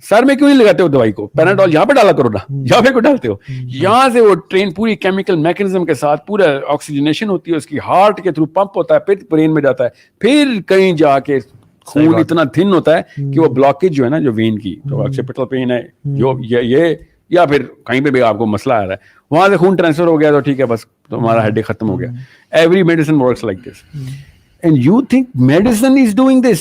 سر میں کیوں نہیں لگاتے ہو دوائی کو؟ پیناڈول یہاں پہ ڈالا کرو نا, یہاں پہ کیوں ڈالتے ہو؟ یہاں سے وہ ٹرین پوری کیمیکل میکینزم کے ساتھ پورا آکسیجنیشن ہوتی ہے, اس کی ہارٹ کے تھرو پمپ ہوتا ہے, پھر برین میں جاتا ہے, پھر کہیں جا کے خون اتنا تھن ہوتا ہے کہ وہ بلاکیج جو ہے نا جو وین کی جو آکسیپٹل پین ہے جو یہ یا پھر کہیں پہ بھی آپ کو مسئلہ آ رہا ہے, وہاں سے خون ٹرانسفر ہو گیا تو ٹھیک ہے بس تمہارا ہیڈ ایک ختم ہو گیا. Every medicine works like this. And you think medicine is doing this?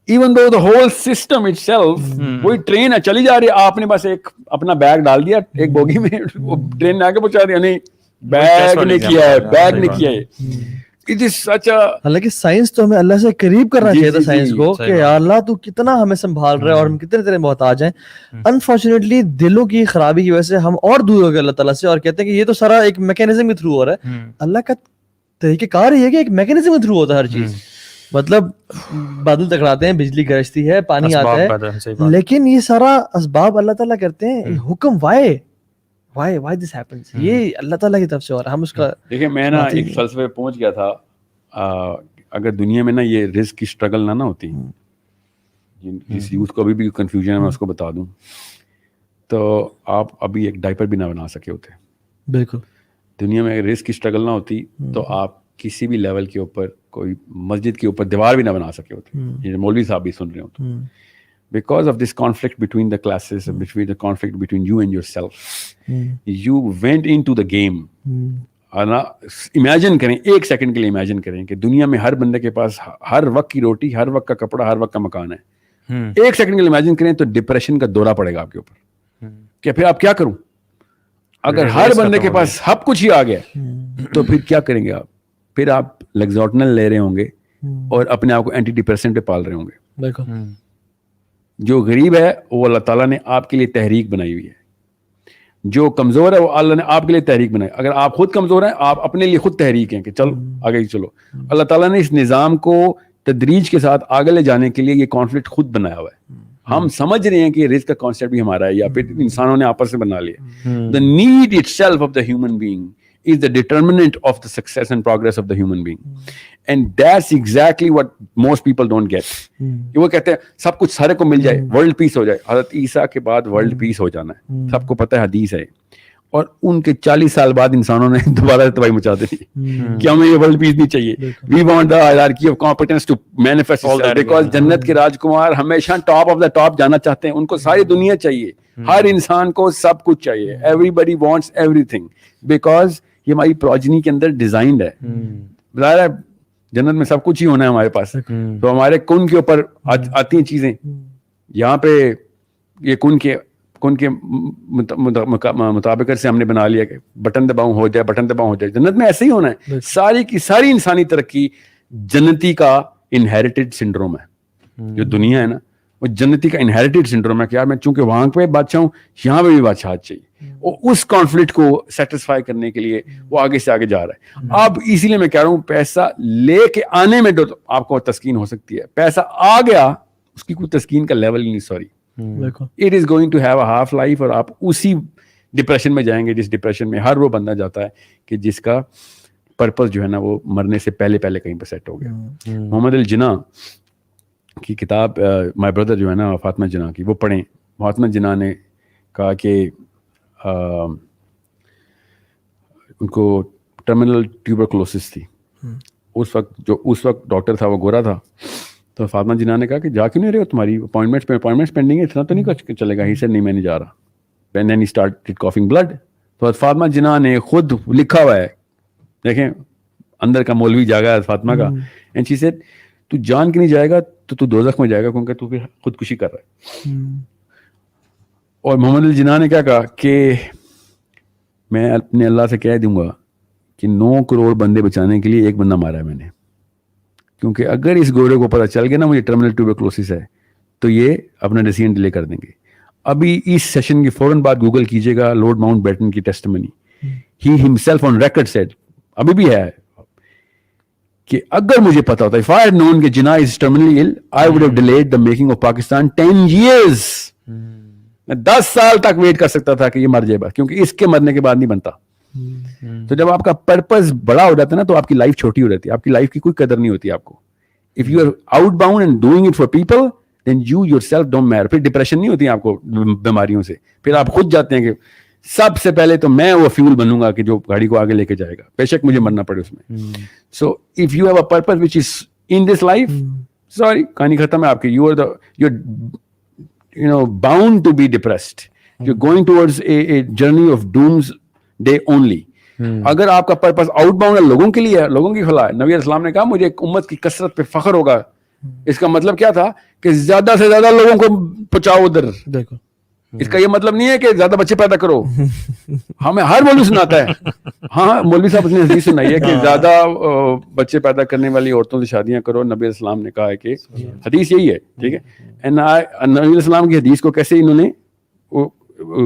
Even though the whole system itself, وہی ٹرین ہے چلی جا رہی ہے, آپ نے بس ایک اپنا بیگ ڈال دیا ایک بوگی میں, وہ ٹرین نے آگے پہنچا دیا. نہیں, بیگ نے کیا ہے, بیگ نے کیا ہے. It is such a... حالانکہ سائنس تو ہمیں اللہ سے قریب کرنا چاہیے تھا سائنس کو, کہ یا اللہ تو کتنا ہمیں سنبھال رہا ہے اور ہم کتنے تیرے محتاج ہیں. انفارچونیٹلی دلوں کی خرابی کی وجہ سے ہم اور دور ہو گئے اللہ تعالیٰ سے, اور کہتے ہیں کہ یہ تو سارا ایک میکینزم کے تھرو ہو رہا ہے. اللہ کا طریقہ کار یہ ہے کہ ایک میکینزم کے تھرو ہوتا ہے ہر چیز. مطلب بادل ٹکراتے ہیں, بجلی گرجتی ہے, پانی آتا ہے, لیکن یہ سارا اسباب اللہ تعالیٰ کرتے ہیں. حکم why this happens, یہ اللہ تعالیٰ کی طرف سے ہو رہا ہے. ہم اس کا دیکھیں, میں نا ایک فلسفے پہ پہنچ گیا تھا, اگر دنیا میں نا یہ رزق کی اسٹرگل نہ ہوتی, جس یوتھ کو ابھی بھی کنفیوژن ہے میں اس کو بتا دوں, تو آپ ابھی ایک ڈائپر بھی نہ بنا سکے ہوتے. بالکل. دنیا میں رزق کی اسٹرگل نہ ہوتی تو آپ کسی بھی لیول کے اوپر کوئی مسجد کے اوپر دیوار بھی نہ بنا سکے ہوتے. یہ مولوی صاحب بھی سن رہے ہوتے. Because of this conflict between the classes, between the conflict between you and yourself, you went into the game. Imagine کریں, ایک سیکنڈ کے لیے امیجن کریں کہ دنیا میں ہر بندے کے پاس ہر وقت کی روٹی, ہر وقت کا کپڑا, ہر وقت کا مکان ہے. ایک سیکنڈ کے لیے امیجن کریں تو ڈپریشن کا دورہ پڑے گا آپ کے اوپر کہ پھر آپ کیا کروں. اگر ہر بندے کے پاس سب کچھ ہی آ گیا تو پھر کیا کریں گے آپ؟ پھر آپ لیگزوٹنل لے رہے ہوں گے اور اپنے آپ کو اینٹی ڈپریسنٹ پہ پال رہے ہوں گے. جو غریب ہے وہ اللہ تعالیٰ نے آپ کے لیے تحریک بنائی ہوئی ہے, جو کمزور ہے وہ اللہ نے آپ کے لیے تحریک بنائی. اگر آپ خود کمزور ہیں, آپ اپنے لیے خود تحریک ہیں کہ چلو آگے چلو. اللہ تعالیٰ نے اس نظام کو تدریج کے ساتھ آگے لے جانے کے لیے یہ کانفلکٹ خود بنایا ہوا ہے. ہم سمجھ رہے ہیں کہ رزق کا کانسیپٹ بھی ہمارا ہے یا پھر انسانوں نے آپس میں بنا لیا. The need itself of the human being is the determinant of the success and progress of the human being. And that's exactly what most people don't get. وہ کہتے ہیں سب کچھ سارے کو مل جائے, ورلڈ پیس ہو جائے. حضرت عیسیٰ کے بعد ورلڈ پیس ہو جانا ہے, سب کو پتہ ہے, حدیث ہے. اور ان کے 40 سال بعد انسانوں نے دوبارہ تباہی مچا دی کہ ہمیں یہ ورلڈ پیس نہیں چاہیے. We want the hierarchy of competence to manifest itself because جنت کے راجکمار ہمیشہ ٹاپ آف دا ٹاپ جانا چاہتے ہیں. ان کو ساری دنیا چاہیے, ہر انسان کو سب کچھ چاہیے. Everybody wants everything because یہ ہماری پروجنی کے اندر ڈیزائنڈ ہے. ظاہر ہے جنت میں سب کچھ ہی ہونا ہے ہمارے پاس, تو ہمارے کن کے اوپر آتی ہیں چیزیں. یہاں پہ یہ کن کے مطابقت سے ہم نے بنا لیا کہ بٹن دباؤں ہو جائے, بٹن دباؤں ہو جائے. جنت میں ایسے ہی ہونا ہے. ساری کی ساری انسانی ترقی جنتی کا انہیریٹڈ سنڈروم ہے. جو دنیا ہے نا وہ جنتی کا انہیریٹڈ سنڈروم ہے کہ یار میں چونکہ وہاں پہ بادشاہ ہوں, یہاں پہ بھی بادشاہت چاہیے. اور اس کانفلکٹ کو سیٹسفائی کرنے کے لیے وہ آگے سے آگے جا رہا ہے. اب اسی لیے میں کہہ رہا ہوں پیسہ لے کے آنے میں آپ کو تسکین ہو سکتی ہے, پیسہ آ گیا اس کی کوئی تسکین کا لیول ہی نہیں. Sorry, it is going to have a half life, اور آپ اسی ڈپریشن میں جائیں گے جس ڈپریشن میں ہر وہ بندہ جاتا ہے کہ جس کا پرپز جو ہے نا وہ مرنے سے پہلے کہیں پہ سیٹ ہو گیا. محمد الجناح کی کتاب مائی بردر جو ہے نا فاطمہ جناح کی, وہ پڑھیں. فاطمہ جناح نے کہا کہ ان کو ٹرمینل ٹیوبرکلوسس تھی. اس وقت ڈاکٹر تھا وہ گورا تھا. تو فاطمہ جناح نے کہا کہ جا کیوں نہیں رہے ہو, تمہاری اپوائنٹمنٹس پینڈنگ ہے, اتنا تو نہیں چلے گا. ہی سر نہیں, میں نہیں جا رہا. Then he started coughing blood. تو فاطمہ جناح نے خود لکھا ہوا ہے, دیکھیں اندر کا مولوی جاگا ہے فاطمہ کا. اینڈ شی سیڈ تو جان کے نہیں جائے گا تو دوزخ میں جائے گا, کیونکہ تو پھر خودکشی کر رہا ہے. اور محمد الجناح نے کیا کہا کہ میں اپنے اللہ سے کہہ دوں گا کہ 9 کروڑ بندے بچانے کے لیے ایک بندہ مارا ہے میں نے, کیونکہ اگر اس گورے کو پتہ چل گیا نا مجھے ٹرمینل ٹیوبرکلوسس ہے تو یہ اپنا ڈیسیژن ڈیلے کر دیں گے. ابھی اس سیشن کی فوراً بعد گوگل کیجیے گا لارڈ ماؤنٹ بیٹن کی testimony. He himself on record said, ابھی بھی ہے, کہ اگر مجھے پتا ہوتا if I had known کہ جناح is terminally ill, I would have delayed the making of Pakistan 10 years. میں 10 سال تک ویٹ کر سکتا تھا کہ یہ مر جائے بس, کیونکہ اس کے مرنے کے بعد نہیں بنتا. تو جب آپ کا پرپز بڑا ہو جاتا ہے نا تو آپ کی لائف چھوٹی ہو جاتی ہے, آپ کی لائف کی کوئی قدر نہیں ہوتی آپ کو. If you are outbound and doing it for people, then you yourself don't matter. پھر ڈپریشن نہیں ہوتی آپ کو بیماریوں سے, پھر آپ خود جاتے ہیں کہ سب سے پہلے تو میں وہ فیول بنوں گا کہ جو گاڑی کو آگے لے کے جائے گا, بے شک مجھے مرنا پڑے اس میں. So if you have a purpose which is in this life, sorry کہانی ختم ہے آپ کی. You are bound to be depressed. You are going towards a journey of doomsday only. اگر آپ کا پرپز آؤٹ باؤنڈ ہے, لوگوں کے لیے ہے, لوگوں کی فلاح ہے. نبی علیہ السلام نے کہا مجھے ایک امت کی کثرت پہ فخر ہوگا. اس کا مطلب کیا تھا کہ زیادہ سے زیادہ لوگوں کو پہنچاؤ ادھر. دیکھو اس کا یہ مطلب نہیں ہے کہ زیادہ بچے پیدا کرو. ہمیں ہر مولوی سناتا ہے, ہاں مولوی صاحب نے حدیث سنائی ہے کہ زیادہ بچے پیدا کرنے والی عورتوں سے شادیاں کرو. نبی علیہ السلام نے کہا ہے کہ حدیث یہی ہے, ٹھیک ہے. نبی علیہ السلام کی حدیث کو کیسے انہوں نے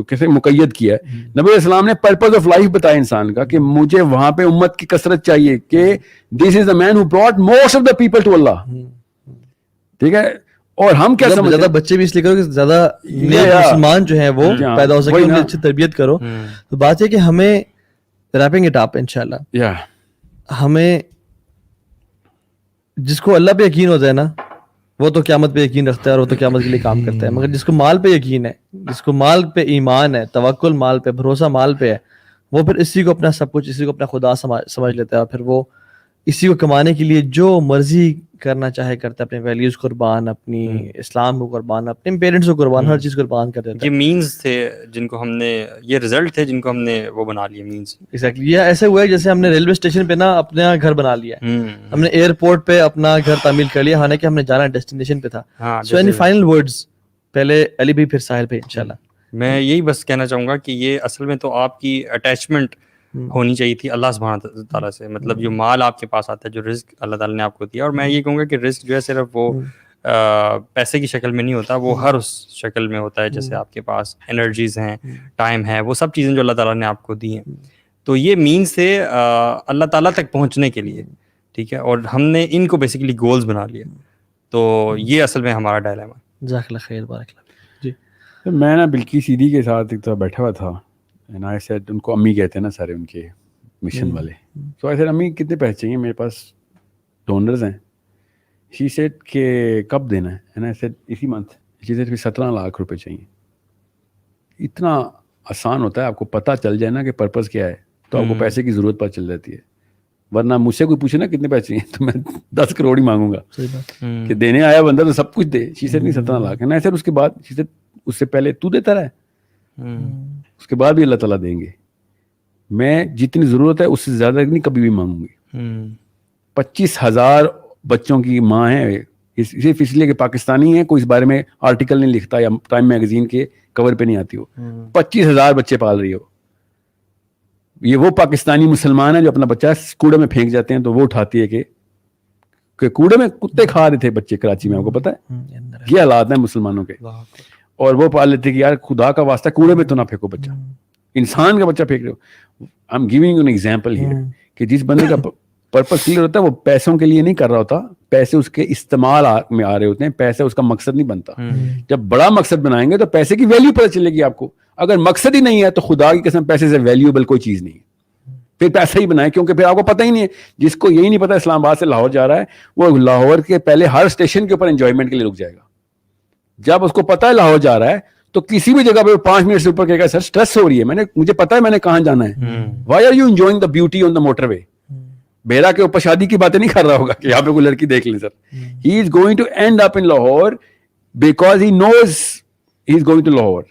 کیسے مقید کیا ہے. نبی علیہ السلام نے پرپز آف لائف بتایا انسان کا کہ مجھے وہاں پہ امت کی کثرت چاہیے, کہ this is the man who brought most of the people to اللہ. ٹھیک ہے, اور ہم کیا سمجھتے ہیں زیادہ بچے بھی اس لیے کرو کہ زیادہ مسلمان جو ہیں وہ پیدا ہو سکے, ان کی اچھی تربیت کرو. تو بات یہ کہ ہمیں ریپنگ اٹ اپ انشاءاللہ, ہمیں جس کو اللہ پہ یقین ہوتا ہے نا وہ تو قیامت پہ یقین رکھتا ہے اور وہ تو قیامت کے لیے کام کرتا ہے. مگر جس کو مال پہ یقین ہے, جس کو مال پہ ایمان ہے, توکل مال پہ, بھروسہ مال پہ ہے, وہ پھر اسی کو اپنا سب کچھ, اسی کو اپنا خدا سمجھ لیتا ہے. اور پھر وہ اسی کو کمانے کے لیے جو مرضی کرنا چاہے کرتا ہے, اپنے ویلیوز قربان, اپنی اسلام کو قربان, اپنے پیرنٹس کو قربان, ہر چیز قربان کر دیتا ہے. یہ مینز تھے جن کو ہم نے, یہ رزلٹ تھے جن کو ہم نے وہ بنا لیا مینز. ایگزیکٹلی, یہ ایسے ہوا ہے جیسے ہم نے ریلوے اسٹیشن پہ نا اپنا گھر بنا لیا ہے, ہم نے ایئرپورٹ پہ اپنا گھر تعمیل کر لیا, حالانکہ ہم نے جانا ڈیسٹینیشن پہ تھا. سو اینی فائنل ورڈز, پہلے علی بھائی پھر ساحل پہ انشاءاللہ. میں یہی بس کہنا چاہوں گا کہ یہ اصل میں تو آپ کی اٹیچمنٹ ہونی چاہیے تھی اللہ سبحانہ تعالیٰ سے. مطلب جو مال آپ کے پاس آتا ہے, جو رزق اللہ تعالیٰ نے آپ کو دیا, اور میں یہ کہوں گا کہ رزق جو ہے صرف وہ پیسے کی شکل میں نہیں ہوتا, وہ ہر اس شکل میں ہوتا ہے. جیسے آپ کے پاس انرجیز ہیں, ٹائم ہے, وہ سب چیزیں جو اللہ تعالیٰ نے آپ کو دی ہیں. تو یہ مینس تھے اللہ تعالیٰ تک پہنچنے کے لیے, ٹھیک ہے, اور ہم نے ان کو بیسیکلی گولز بنا لیا. تو یہ اصل میں ہمارا ڈائلیما. جزاک اللہ خیر, بارک اللہ. جی میں نا بلکی سیدھی کے ساتھ ایک تو بیٹھا ہوا تھا, and I said, ان کو امی کہتے ہیں نا سارے ان کے مشن والے. تو I said امی کتنے پیسے چاہیے, میرے پاس ڈونرز ہیں. She said کہ کب دینا ہے, and I said اسی منتھ. She said 17 لاکھ روپے چاہیے. اتنا آسان ہوتا ہے, آپ کو پتہ چل جائے نا کہ پرپز کیا ہے تو آپ کو پیسے کی ضرورت پتہ چل جاتی ہے. ورنہ مجھ سے کوئی پوچھے نا کتنے پیسے چاہیے تو میں 10 کروڑ ہی مانگوں گا کہ دینے آیا بندہ تو سب کچھ دے. She said نہیں 17 لاکھ. And I said اس کے بعد, She said اس سے پہلے تو دیتا رہے, اس کے بعد بھی اللہ تعالیٰ دیں گے. میں جتنی ضرورت ہے اس سے زیادہ نہیں کبھی بھی مانگوں گی. 25,000 بچوں کی ماں ہے, صرف اس لیے کہ پاکستانی ہیں, کوئی اس بارے میں آرٹیکل نہیں لکھتا یا ٹائم میگزین کے کور پہ نہیں آتی ہو. 25,000 بچے پال رہی ہو. یہ وہ پاکستانی مسلمان ہیں جو اپنا بچہ کوڑے میں پھینک جاتے ہیں تو وہ اٹھاتی ہے کہ کوڑے میں کتے کھا رہے تھے بچے کراچی میں, آپ کو پتا ہے یہ حالات ہیں مسلمانوں کے, اور وہ پال لیتے کہ یار خدا کا واسطہ کوڑے میں تو نہ پھینکو بچہ, انسان کا بچہ پھینک رہے ہو. I am giving an example here کہ جس بندے کا پرپس کلیئر ہوتا ہے وہ پیسوں کے لیے نہیں کر رہا ہوتا, پیسے اس کے استعمال میں آ رہے ہوتے ہیں, پیسے اس کا مقصد نہیں بنتا. جب بڑا مقصد بنائیں گے تو پیسے کی ویلیو پتہ چلے گی آپ کو. اگر مقصد ہی نہیں ہے تو خدا کی قسم پیسے سے ویلیوبل کوئی چیز نہیں ہے, پھر پیسہ ہی بنائے, کیونکہ پھر آپ کو پتہ ہی نہیں ہے. جس کو یہی نہیں پتا اسلام آباد سے لاہور جا رہا ہے وہ لاہور کے پہلے ہر اسٹیشن کے اوپر انجوائمنٹ کے لیے رک جائے گا. جب اس کو پتا ہے لاہور جا رہا ہے تو کسی بھی جگہ پہ 5 منٹ سے اوپر کہے گا سر اسٹریس ہو رہی ہے, مجھے پتا ہے میں نے کہاں جانا ہے. Why are you enjoying the beauty on the motorway. بیرا کے اوپر شادی کی باتیں نہیں کر رہا ہوگا کہ یہاں پہ کوئی لڑکی دیکھ لیں sir. He is going to end up in Lahore because he knows he is going to Lahore.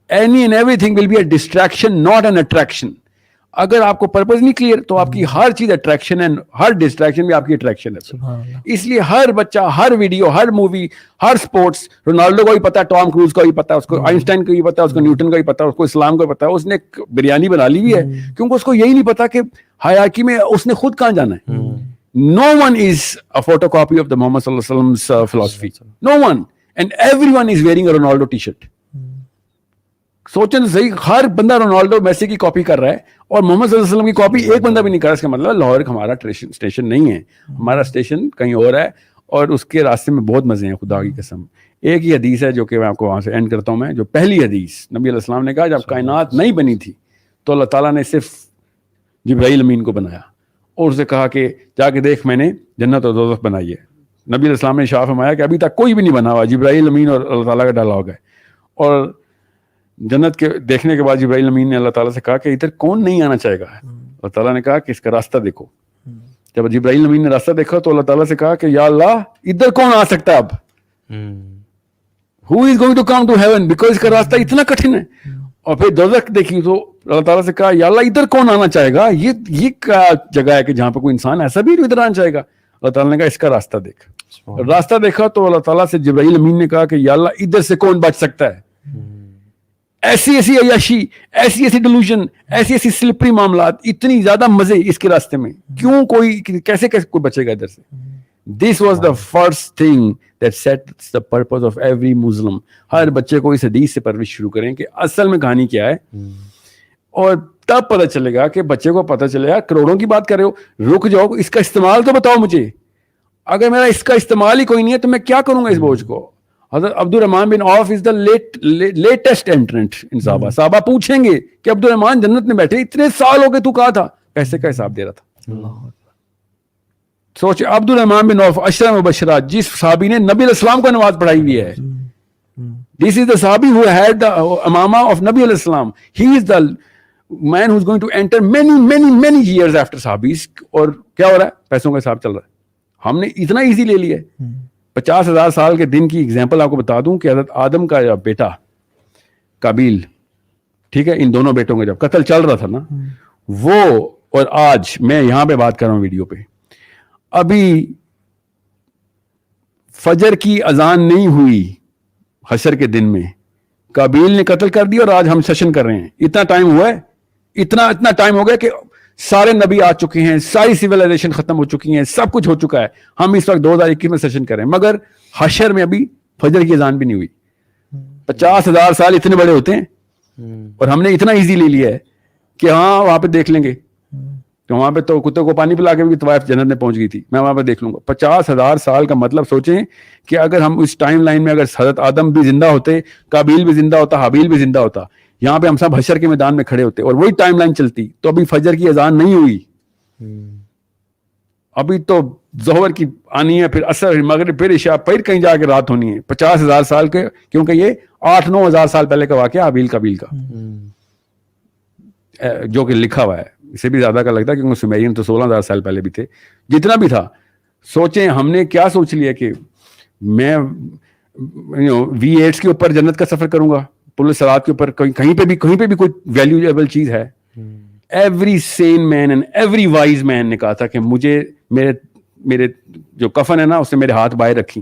Any and everything will be a distraction not an attraction. اگر آپ کو پرپز نہیں کلیئر تو آپ کی ہر چیز اٹریکشن ہے, ہر ڈسٹریکشن بھی آپ کی اٹریکشن ہے. اس لیے ہر بچہ, ہر ویڈیو, ہر مووی, ہر سپورٹس, رونالڈو کو بھی پتا ہے, ٹام کروز کو بھی پتا ہے, اس کو آئنسٹائن کو بھی پتا ہے, اس کو نیوٹن کا بھی پتا ہے, اس کو اسلام کو بھی پتا ہے. اس نے بریانی بنا لی ہوئی ہے کیونکہ اس کو یہی نہیں پتا کہ ہیرارکی میں اس نے خود کہاں جانا ہے. No one is a photocopy of the Muhammad sallallahu alaihi wasallam's philosophy. No one. And everyone is wearing a Ronaldo t-shirt. سوچیں تو صحیح, ہر بندہ رونالڈو میسی کی کاپی کر رہا ہے اور محمد صلی اللہ علیہ وسلم کی کاپی ایک بندہ بھی نہیں کر رہا. اس کا مطلب لاہور ہمارا اسٹیشن نہیں ہے, ہمارا اسٹیشن کہیں اور ہے, اور اس کے راستے میں بہت مزے ہیں خدا کی قسم. ایک ہی حدیث ہے جو کہ میں آپ کو وہاں سے اینڈ کرتا ہوں. میں جو پہلی حدیث نبی علیہ السلام نے کہا جب کائنات نہیں بنی تھی تو اللہ تعالیٰ نے صرف جبرائیل امین کو بنایا اور اسے کہا کہ جا کے دیکھ میں نے جنت اور دوزخ بنائی ہے. نبی علیہ السلام نے شاہ فرمایا کہ ابھی تک کوئی بھی نہیں بنا ہوا, جبرائیل امین اور اللہ تعالیٰ کا ڈائلاگ ہے. اور جنت کے دیکھنے کے بعد جبرائیل امین نے اللہ تعالیٰ سے کہا کہ ادھر کون نہیں آنا چاہے گا. اللہ تعالیٰ نے کہا کہ اس کا راستہ دیکھو. جب جبرائیل امین نے راستہ دیکھا تو اللہ تعالیٰ سے کہا کہ یا اللہ ادھر کون آ سکتا ہے اب, who is going to come to heaven, because اس کا راستہ اتنا کٹھن ہے. اور پھر دوزخ دیکھی تو اللہ تعالیٰ سے کہا یا اللہ ادھر کون آنا چاہے گا, یہ کیا جگہ ہے کہ جہاں پہ کوئی انسان ایسا بھی ادھر آنا چاہے گا. اللہ تعالیٰ نے کہا اس کا راستہ دیکھ. راستہ دیکھا تو اللہ تعالیٰ سے جبرائیل امین نے کہا کہ یا اللہ ادھر سے کون بچ سکتا ہے. ایسی ایسی عیاشی, ایسی ایسی ڈیلوژن, ایسی ایسی سلپری معاملات, اتنی زیادہ مزے اس کے راستے میں, کیوں کوئی کیسے کوئی بچے گا ادھر سے. This was the first thing that sets the purpose of every Muslim. ہر بچے کو اس حدیث سے پرورش شروع کریں کہ اصل میں کہانی کیا ہے, اور تب پتہ چلے گا کہ بچے کو پتہ چلے گا. کروڑوں کی بات کر رہے ہو, رک جاؤ, اس کا استعمال تو بتاؤ مجھے. اگر میرا اس کا استعمال ہی کوئی نہیں ہے تو میں کیا کروں گا اس بوجھ کو. حضرت عبد الرحمن بن عوف از دا لیٹسٹ انٹرنٹ ان صحابہ. صحابہ پوچھیں گے کہ عبد الرحمن جنت میں بیٹھے, اتنے سال ہو گئے تو کہا تھا, پیسے کا حساب دے رہا تھا. سوچ, عبد الرحمن بن عوف عشرہ مبشرات, جس صحابی نے نبی علیہ السلام کو نماز پڑھائی ہوئی ہے. This is the صحابی who had the Imama of نبی علیہ السلام. He is the man who is going to enter many years after صحابیز. اور کیا ہو رہا ہے, پیسوں کا حساب چل رہا ہے. ہم نے اتنا ایزی لے لیا ہے. 50,000 سال کے دن کی ایگزامپل آپ کو بتا دوں کہ حضرت آدم کا بیٹا قابیل, ٹھیک ہے, ان دونوں بیٹوں کا جب قتل چل رہا تھا نا, وہ اور آج میں یہاں پہ بات کر رہا ہوں ویڈیو پہ, ابھی فجر کی اذان نہیں ہوئی حشر کے دن میں, قابیل نے قتل کر دیا اور آج ہم سیشن کر رہے ہیں. اتنا ٹائم ہوا ہے, اتنا ٹائم ہو گیا کہ سارے نبی آ چکے ہیں, ساری سیولائزیشن ختم ہو چکی ہیں, سب کچھ ہو چکا ہے. ہم اس وقت 2021 میں سیشن کر رہے ہیں, مگر حشر میں ابھی فجر کی اذان بھی نہیں ہوئی. 50,000 سال اتنے بڑے ہوتے ہیں اور ہم نے اتنا ایزی لے لیا ہے کہ ہاں وہاں پہ دیکھ لیں گے. تو وہاں پہ تو کتے کو پانی پلا کے بھی طوائف جنت میں پہنچ گئی تھی, میں وہاں پہ دیکھ لوں گا. 50,000 سال کا مطلب سوچیں کہ اگر ہم اس ٹائم لائن میں اگر حضرت آدم بھی زندہ ہوتے, قابیل بھی زندہ ہوتا, حابیل بھی زندہ ہوتا, یہاں پہ ہم سب حشر کے میدان میں کھڑے ہوتے اور وہی ٹائم لائن چلتی, تو ابھی فجر کی اذان نہیں ہوئی. ابھی تو ظہر کی آنی ہے, پھر عصر, مغرب, پھر عشاء, پھر کہیں جا کے رات ہونی ہے. 50,000 سال کے, کیونکہ یہ 8-9 ہزار سال پہلے کا واقعہ حابیل قابیل کا, جو کہ لکھا ہوا ہے. اسے بھی زیادہ کا لگتا ہے کیونکہ سمیرین تو 16,000 سال پہلے بھی تھے. جتنا بھی تھا, سوچیں ہم نے کیا سوچ لیا کہ میں V8 کے اوپر جنت کا سفر کروں گا, پل صراط کے اوپر, کہیں پہ بھی کوئی ویلیویبل چیز ہے. Every sane man and every wise man نے کہا تھا کہ مجھے میرے جو کفن ہے نا اس سے میرے ہاتھ بائیں رکھی,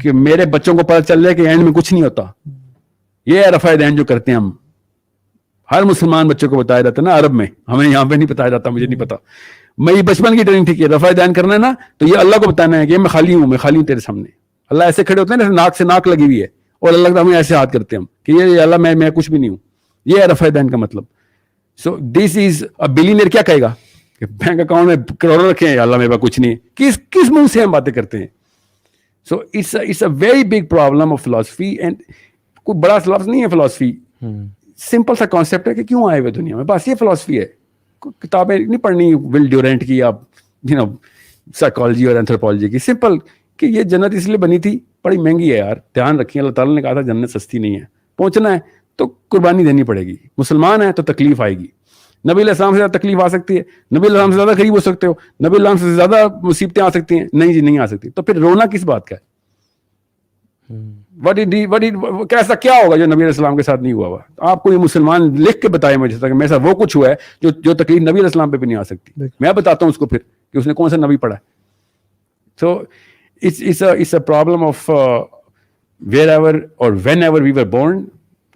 کہ میرے بچوں کو پتا چل جائے کہ اینڈ میں کچھ نہیں ہوتا. یہ رفع دین جو کرتے ہیں ہم, ہر مسلمان بچوں کو بتایا جاتا ہے نا عرب میں, ہمیں یہاں پہ نہیں بتایا جاتا, مجھے نہیں پتا. میری بچپن کی ٹریننگ تھی کہ رفع دین کرنا ہے نا تو یہ اللہ کو بتانا ہے کہ میں خالی ہوں تیرے سامنے. اللہ ایسے کھڑے ہوتے ہیں نا, ناک سے ناک لگی ہوئی ہے, اور اللہ تعالیٰ ہمیں ایسے ہاتھ کرتے ہیں ہم کہ یہ اللہ میں کچھ بھی نہیں ہوں. یہ ہے رفع دین کا مطلب. سو دس از اے بلینئر. کیا کہے گا کہ بینک اکاؤنٹ میں کروڑوں رکھے ہیں, اللہ میرے پاس کچھ نہیں ہے. کس منہ سے ہم باتیں کرتے ہیں؟ So it's a very big problem of philosophy. And کوئی بڑا لفظ نہیں ہے فلاسفی, سمپل سا کانسیپٹ ہے کہ کیوں آئے ہوئے دنیا میں, بس یہ فلاسفی ہے. کتابیں نہیں پڑھنی ول ڈیورنٹ کی یا سائیکالوجی اور اینتھروپولوجی کی. سمپل کہ یہ جنت اس لیے بنی تھی, بڑی مہنگی ہے یار, دھیان رکھیں. اللہ تعالیٰ نے کہا تھا جنت سستی نہیں ہے, پہنچنا ہے تو قربانی دینی پڑے گی. مسلمان ہے تو تکلیف آئے گی. نبی علیہ السلام سے زیادہ تکلیف آ سکتی ہے, نبی علیہ السلام سے زیادہ قریب ہو سکتے ہو, نبی علیہ السلام سے زیادہ مصیبتیں آ سکتی ہیں. نہیں جی نہیں آ سکتی. تو پھر رونا کس بات کا ہے؟ کیسا کیا ہوگا جو نبی علیہ السلام کے ساتھ نہیں ہوا ہوا؟ آپ کو یہ مسلمان لکھ کے بتائے مجھے کہ میرے ساتھ وہ کچھ ہوا ہے جو تکلیف نبی علیہ السلام پہ بھی نہیں آ سکتی. میں بتاتا ہوں اس کو پھر کہ اس نے کون سا نبی پڑھا ہے. سو it's a problem of wherever or whenever we were born.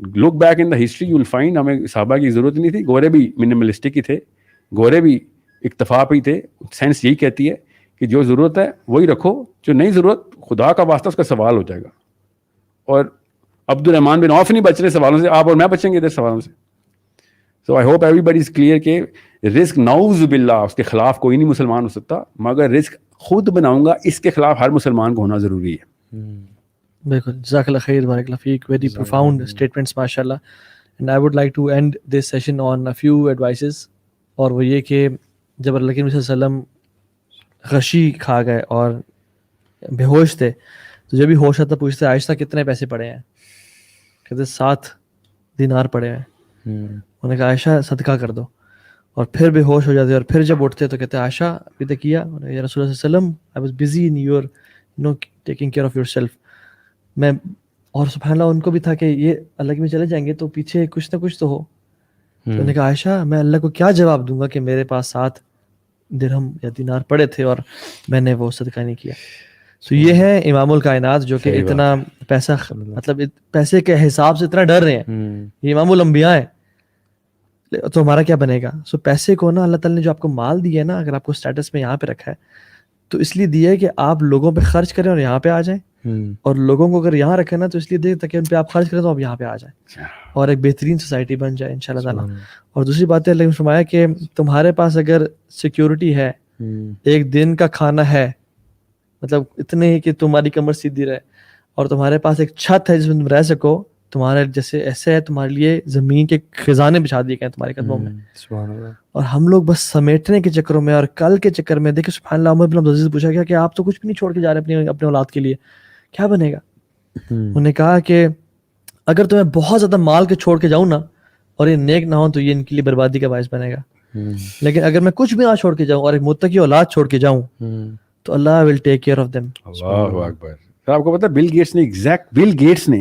Look back in the history, you will find ہمیں صحابہ کی ضرورت نہیں تھی. گورے بھی منیملسٹک ہی تھے, گورے بھی اکتفا پہ ہی تھے. سائنس یہی کہتی ہے کہ جو ضرورت ہے وہی رکھو, جو نہیں ضرورت خدا کا واسطہ اس کا سوال ہو جائے گا. اور عبد الرحمان بن عوف نہیں بچ رہے سوالوں سے, آپ اور میں بچیں گے ادھر سوالوں سے. So I hope everybody is clear کہ رزق نعوذ باللہ اس کے خلاف کوئی نہیں مسلمان ہو سکتا, مگر رزق خود بناؤں گا اس کے خلاف ہر مسلمان کو ہونا ضروری ہے. بالکل. جزاک اللہ خیر, بارک اللہ فیک. ویری پروفاؤنڈ اسٹیٹمنٹس ماشاء اللہ. And I would like to end this session on a few advices. اور وہ یہ کہ جب اللہ کے نبی صلی اللہ علیہ وسلم غشی کھا گئے اور بے ہوش تھے, تو جب بھی ہوش آتا پوچھتے عائشہ کتنے پیسے پڑے ہیں, کہتے 7 دینار پڑے ہیں. انہوں نے کہا عائشہ صدقہ کر دو, اور پھر بے ہوش ہو جاتے, اور پھر جب اٹھتے تو کہتے عائشہ ابھی تک کیا؟ یا رسول اللہ صلی اللہ علیہ وسلم I was busy in your taking care of your self. میں اور سبحان اللہ ان کو بھی تھا کہ یہ اللہ کے میں چلے جائیں گے تو پیچھے کچھ نہ کچھ تو ہو. تو انہوں نے کہا عائشہ میں اللہ کو کیا جواب دوں گا کہ میرے پاس 7 درہم یا دینار پڑے تھے اور میں نے وہ صدقہ نہیں کیا. تو یہ ہے امام الکائنات جو کہ اتنا پیسہ, مطلب پیسے کے حساب سے اتنا ڈر رہے ہیں. یہ امام الانبیاء ہے, تو ہمارا کیا بنے گا؟ سو پیسے کو نا اللہ تعالیٰ نے جو آپ کو مال دیا ہے نا, اگر آپ کو اسٹیٹس میں یہاں پہ رکھا ہے تو اس لیے دیا ہے کہ آپ لوگوں پہ خرچ کریں اور یہاں پہ آ جائیں, اور لوگوں کو اگر یہاں رکھیں نا تو اس لیے دے تاکہ ان پہ آپ خرچ کریں تو آپ یہاں پہ آ جائیں اور ایک بہترین سوسائٹی بن جائے انشاءاللہ تعالیٰ. اور دوسری بات ہے اللہ نے فرمایا کہ تمہارے پاس اگر سیکیورٹی ہے, ایک دن کا کھانا ہے, مطلب اتنے ہی کہ تمہاری کمر سیدھی رہے, اور تمہارے پاس ایک چھت ہے جس میں تم رہ سکو, تمہارے جیسے ایسے ہے تمہارے لیے زمین کے خزانے بچھا دیے گئے تمہارے قدموں میں. اور ہم لوگ بس سمیٹنے کے چکروں میں اور کل کے چکر میں, دیکھیں سبحان اللہ, عمر بن عبدالعزیز پوچھا گیا کہ آپ تو کچھ بھی نہیں چھوڑ کے جا رہے اپنے اولاد کے لیے, کیا بنے گا؟ انہوں نے کہا کہ اگر تمہیں بہت زیادہ مال کے چھوڑ کے جاؤں نا اور یہ نیک نہ ہو تو یہ ان کے لیے بربادی کا باعث بنے گا. لیکن اگر میں کچھ بھی نہ چھوڑ کے جاؤں اور ایک متقی اولاد چھوڑ کے جاؤں تو اللہ ول ٹیک کیئر آف دیم. اللہ اکبر. آپ کو پتا بل گیٹس نے, بل گیٹس نے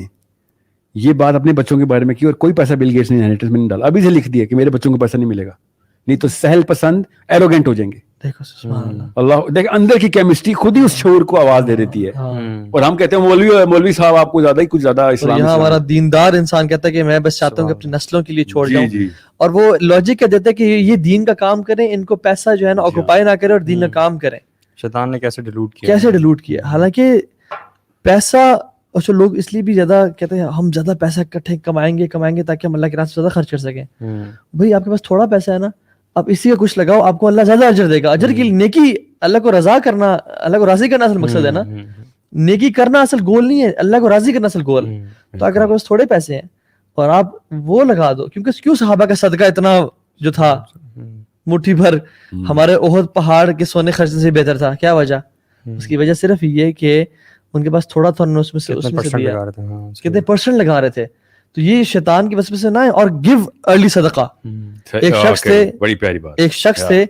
یہ بات اپنے بچوں کے بارے میں کی, اور کوئی پیسہ بل گیٹس نے انہیریٹنس میں نہیں ڈالا. ابھی سے لکھ دیا کہ میرے بچوں کو پیسہ نہیں ملے گا, نہیں تو سہل پسند ایروگینٹ ہو جائیں گے. دیکھو سبحان اللہ, اللہ دیکھ اندر کی کیمسٹری خود ہی اس شعور کو آواز دے دیتی ہے. اور ہم کہتے ہیں مولوی صاحب آپ کو زیادہ ہی کچھ زیادہ اسلام. یہاں ہمارا دیندار انسان کہتا ہے کہ میں بس چاہتا ہوں کہ اپنی نسلوں کے لیے چھوڑ جاؤں, اور وہ لاجک کہہ دیتا ہے کہ یہ دین کا کام کریں, ان کو پیسہ جو ہے نا آکوپائی نہ کرے اور دین کا کام کریں. شیطان نے کیسے ڈیلوٹ کیا. حالانکہ پیسہ اچھا لوگ اس لیے بھی زیادہ کہتے ہیں ہم زیادہ پیسہ اکٹھے کمائیں گے تاکہ ہم اللہ کے راستے زیادہ خرچ کر سکیں. بھائی آپ کے پاس تھوڑا پیسہ ہے نا, آپ اسی کا کچھ لگاؤ, آپ کو اللہ زیادہ اجر دے گا. اجر کی نیکی, اللہ کو رضا کرنا, اللہ کو راضی کرنا اصل مقصد ہے نا. نیکی کرنا اصل گول نہیں ہے, اللہ کو راضی کرنا اصل گول. تو اگر آپ کے پاس تھوڑے پیسے ہیں اور آپ وہ لگا دو, کیونکہ کیوں صحابہ کا صدقہ اتنا جو تھا مٹھی بھر ہمارے احد پہاڑ کے سونے خرچنے سے بہتر تھا, کیا وجہ؟ اس کی وجہ صرف یہ کہ ان کے پاس تھوڑا تھا, اس میں سے کتنے پرسنٹ لگا رہے تھے. تو یہ شیطان کی وسوسے سے نہ ہے. اور گیو ارلی صدقہ. ایک شخص تھے, بڑی پیاری بات, ایک شخص تھے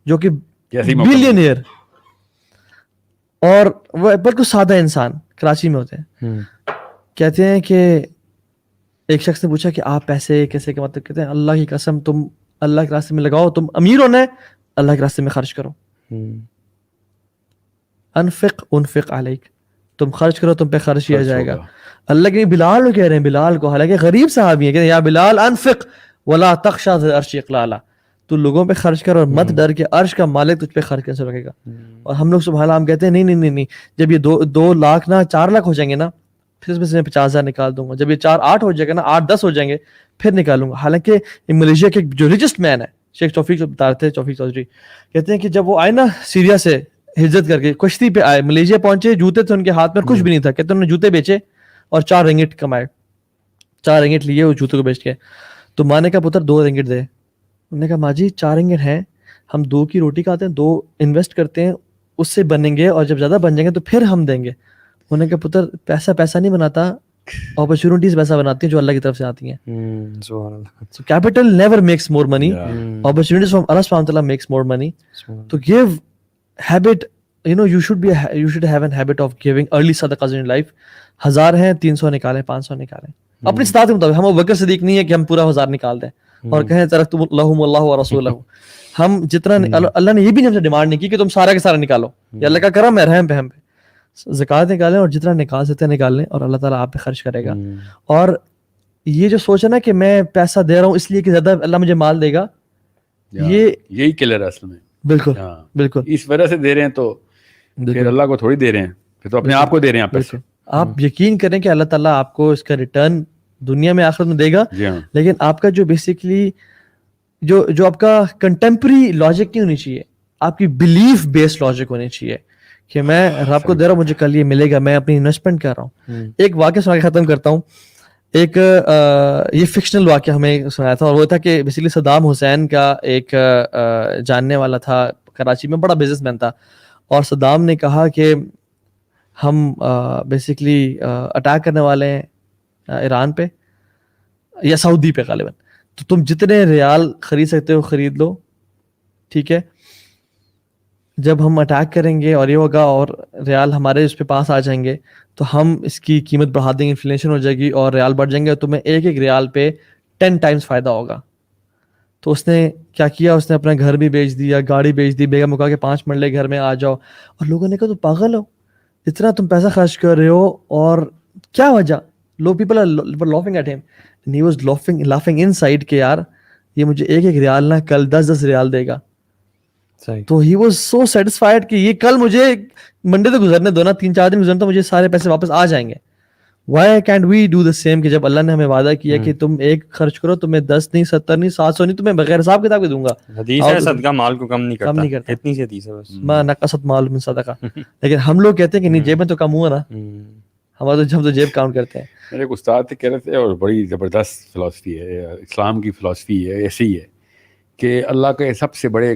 جو کہ بلینئر, اور وہ بالکل سادہ انسان کراچی میں ہوتے ہیں. کہتے ہیں کہ ایک شخص نے پوچھا کہ آپ پیسے کیسے کماتے؟ کہتے ہیں اللہ کی قسم تم اللہ کے راستے میں لگاؤ, تم امیر ہونا ہے اللہ کے راستے میں خرچ کرو. انفق انفق علیک, تم خرچ کرو تم پہ خرچ کیا جائے گا. اللہ کے بلال کو کہہ رہے ہیں, بلال کو, حالانکہ غریب صحابی ہیں, کہ یا بلال انفق ولا تخشى ذی العرش اقلالا, تو لوگوں پہ خرچ کر اور مت ڈر کے عرش کا مالک تجھ پہ خرچ کیسے رکھے گا. اور ہم لوگ سبحان اللہ ہم کہتے ہیں نہیں, جب یہ 2 لاکھ نہ 4 لاکھ ہو جائیں گے نا, پھر اس میں سے میں 50,000 نکال دوں گا, جب یہ 4-8 ہو جائے گا نا, 8-10 ہو جائیں گے پھر نکالوں گا. حالانکہ ملیشیا کے جو ریچسٹ مین ہے شیخ توفیق بتاتے ہیں, توفیق چودھری کہتے ہیں کہ جب وہ آئے نا سیریا سے ہجرت کر کے کشتی پہ آئے, ملیشیا پہنچے, جوتے تھے ان کے ہاتھ میں, کچھ بھی نہیں تھا, کہتے انہوں نے جوتے بیچے اور 4 رنگٹ کمائے, 4 رنگٹ لیے وہ جوتے کو بیچ کے. تو ماں نے کہا پتر 2 رنگٹ دے. انہوں نے کہا ماں جی 4 رنگٹ ہیں, ہم 2 کی روٹی کھاتے ہیں, 2 انویسٹ کرتے ہیں, اس سے بنیں گے, اور جب زیادہ بن جائیں گے تو پھر ہم دیں گے. انہوں نے کہا پتر پیسہ نہیں بناتا, اپرچونیٹیز پیسہ بناتی ہیں جو اللہ کی طرف سے آتی ہیں. So capital never makes more money. Opportunities from Allah subhanahu wa ta'ala makes more money. To give habit, you should have a habit of giving early sadaqahs in your life. 1000 ہیں 300 نکالیں, 500 نکالیں اپنی استطاعت کے مطابق. ہم ابوبکر صدیق نہیں ہے کہ ہم پورا 1000 نکال دیں اور کہیں ترکتم لہم اللہ ورسولہ. ہم جتنا اللہ نے یہ بھی ہم سے ڈیمانڈ نہیں کی کہ تم سارا کے سارا نکالو, یہ اللہ کا کرم ہے, رحم پہ ہم پہ. زکوٰۃ نکالیں اور جتنا نکال سکتے ہیں نکال لیں, اور اللہ تعالیٰ آپ پہ خرچ کرے گا. اور یہ جو سوچ ہے نا کہ میں پیسہ دے رہا ہوں اس لیے کہ زیادہ اللہ مجھے مال دے گا, یہی کلر ہے اصل میں. بالکل اس وجہ سے دے رہے ہیں, تو پھر اللہ کو تھوڑی دے رہے ہیں, پھر تو اپنے آپ کو دے رہے ہیں پیسے. آپ یقین کریں کہ اللہ تعالیٰ آپ کو اس کا ریٹرن دنیا میں آخرت میں دے گا. لیکن آپ کا جو بیسیکلی جو آپ کا کنٹمپری لاجک نہیں ہونی چاہیے, آپ کی بلیف بیسڈ لاجک ہونی چاہیے کہ میں رب کو دے رہا ہوں, مجھے کل یہ ملے گا, میں اپنی انویسٹمنٹ کر رہا ہوں. ایک واقعہ سنا کے ختم کرتا ہوں. ایک یہ فکشنل واقعہ ہمیں سنایا تھا, اور وہ تھا کہ بیسیکلی صدام حسین کا ایک جاننے والا تھا کراچی میں, بڑا بزنس مین تھا, اور صدام نے کہا کہ ہم بیسیکلی اٹیک کرنے والے ہیں ایران پہ یا سعودی پہ غالباً, تو تم جتنے ریال خرید سکتے ہو خرید لو, ٹھیک ہے. جب ہم اٹیک کریں گے اور یہ ہوگا اور ریال ہمارے اس پہ پاس آ جائیں گے تو ہم اس کی قیمت بڑھا دیں گے, انفلیشن ہو جائے گی اور ریال بڑھ جائیں گے, اور تمہیں ایک ریال پہ 10 ٹائمز فائدہ ہوگا. تو اس نے کیا کیا, اس نے اپنا گھر بھی بیچ دیا, گاڑی بیچ دی, بیگم کو کہا کہ 5 منٹ گھر میں آ جاؤ. اور لوگوں نے کہا تو پاگل ہو, اتنا تم پیسہ خرچ کر رہے ہو اور کیا وجہ. لو people are laughing at him and he was laughing inside کہ یار یہ مجھے ایک ریال نہ کل 10 ریال دے گا. تو ہی واز سو سیٹسفائڈ کہ یہ کل مجھے منڈے تو گزرنے دو نا, 3-4 دن گزرنے تو مجھے سارے پیسے واپس آ جائیں گے. Why can't we do the same, کہ جب اللہ نے ہمیں وعدہ کیا کہ تم 1 خرچ کرو, تمہیں 10 نہیں 70 نہیں 700 نہیں, تمہیں بغیر حساب کتاب کے دوں گا. حدیث ہے صدقہ مال کو کم نہیں کرتا, اتنی سی حدیث ہے بس, ما نقصت مال من صدقہ. لیکن ہم لوگ کہتے ہیں کہ نہیں جیب میں تو کم ہوا نا, ہمارا تو جیب کاؤنٹ کرتے ہیں. میرے ایک استاد تھے کہہ رہے تھے, اور بڑی زبردست فلاسفی ہے, اسلام کی فلاسفی ہے, ایسی ہے کہ اللہ کے سب سے بڑے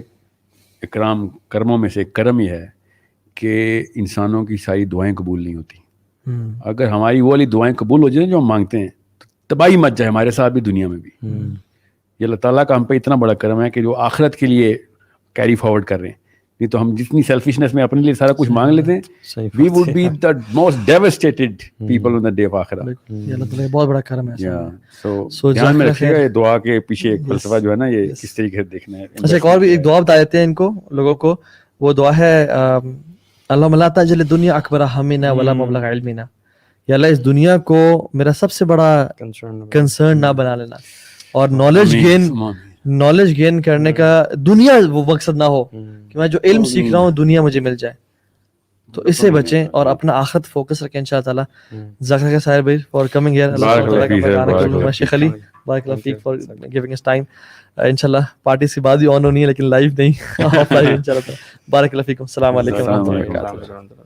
اکرام کرموں میں سے ایک کرم یہ ہے کہ انسانوں کی ساری دعائیں قبول نہیں ہوتی. اگر ہماری وہ والی دعائیں قبول ہو جائیں جو ہم مانگتے ہیں تو تباہی مچ جائے ہمارے ساتھ بھی دنیا میں بھی. یہ اللہ تعالیٰ کا ہم پہ اتنا بڑا کرم ہے کہ جو آخرت کے لیے کیری فارورڈ کر رہے ہیں. نہیں تو ہم جتنی سیلفشنس میں اپنے لیے سارا کچھ مانگ لیتے ہیں, we would be the most devastated people on the day of آخرت. یہ اللہ تعالیٰ بہت بڑا کرم ہے. سو دھیان میں رکھیے گا یہ دعا کے پیچھے ایک فلسفہ جو ہے نا, یہ کس طریقے سے دیکھنا ہے. اچھا ایک اور بھی ایک دعا بتا دیتے ہیں ان کو لوگوں کو. وہ دعا ہے اللہم لا تجعل الدنیا اکبر ہمنا ولا مبلغ علمنا. یا اللہ اس دنیا کو میرا سب سے بڑا کنسرن نہ بنا لینا, اور نالج گین کرنے کا دنیا وہ مقصد نہ ہو کہ میں جو علم سیکھ رہا ہوں دنیا مجھے مل جائے. تو اس سے بچیں اور اپنا آخرت فوکس رکھیں ان شاء اللہ تعالیٰ. ذکر کا سائر بھائی فار کمنگ ہیئر, اللہ شیخ علی بارک اللہ فیک فار گیونگ اس ٹائم. انشاءاللہ پارٹی سے بعد ہی آن ہونی ہے لیکن لائیو نہیں, آف لائیو انشاءاللہ. بارک اللہ فیکم, السلام علیکم ورحمۃ اللہ وبرکاتہ.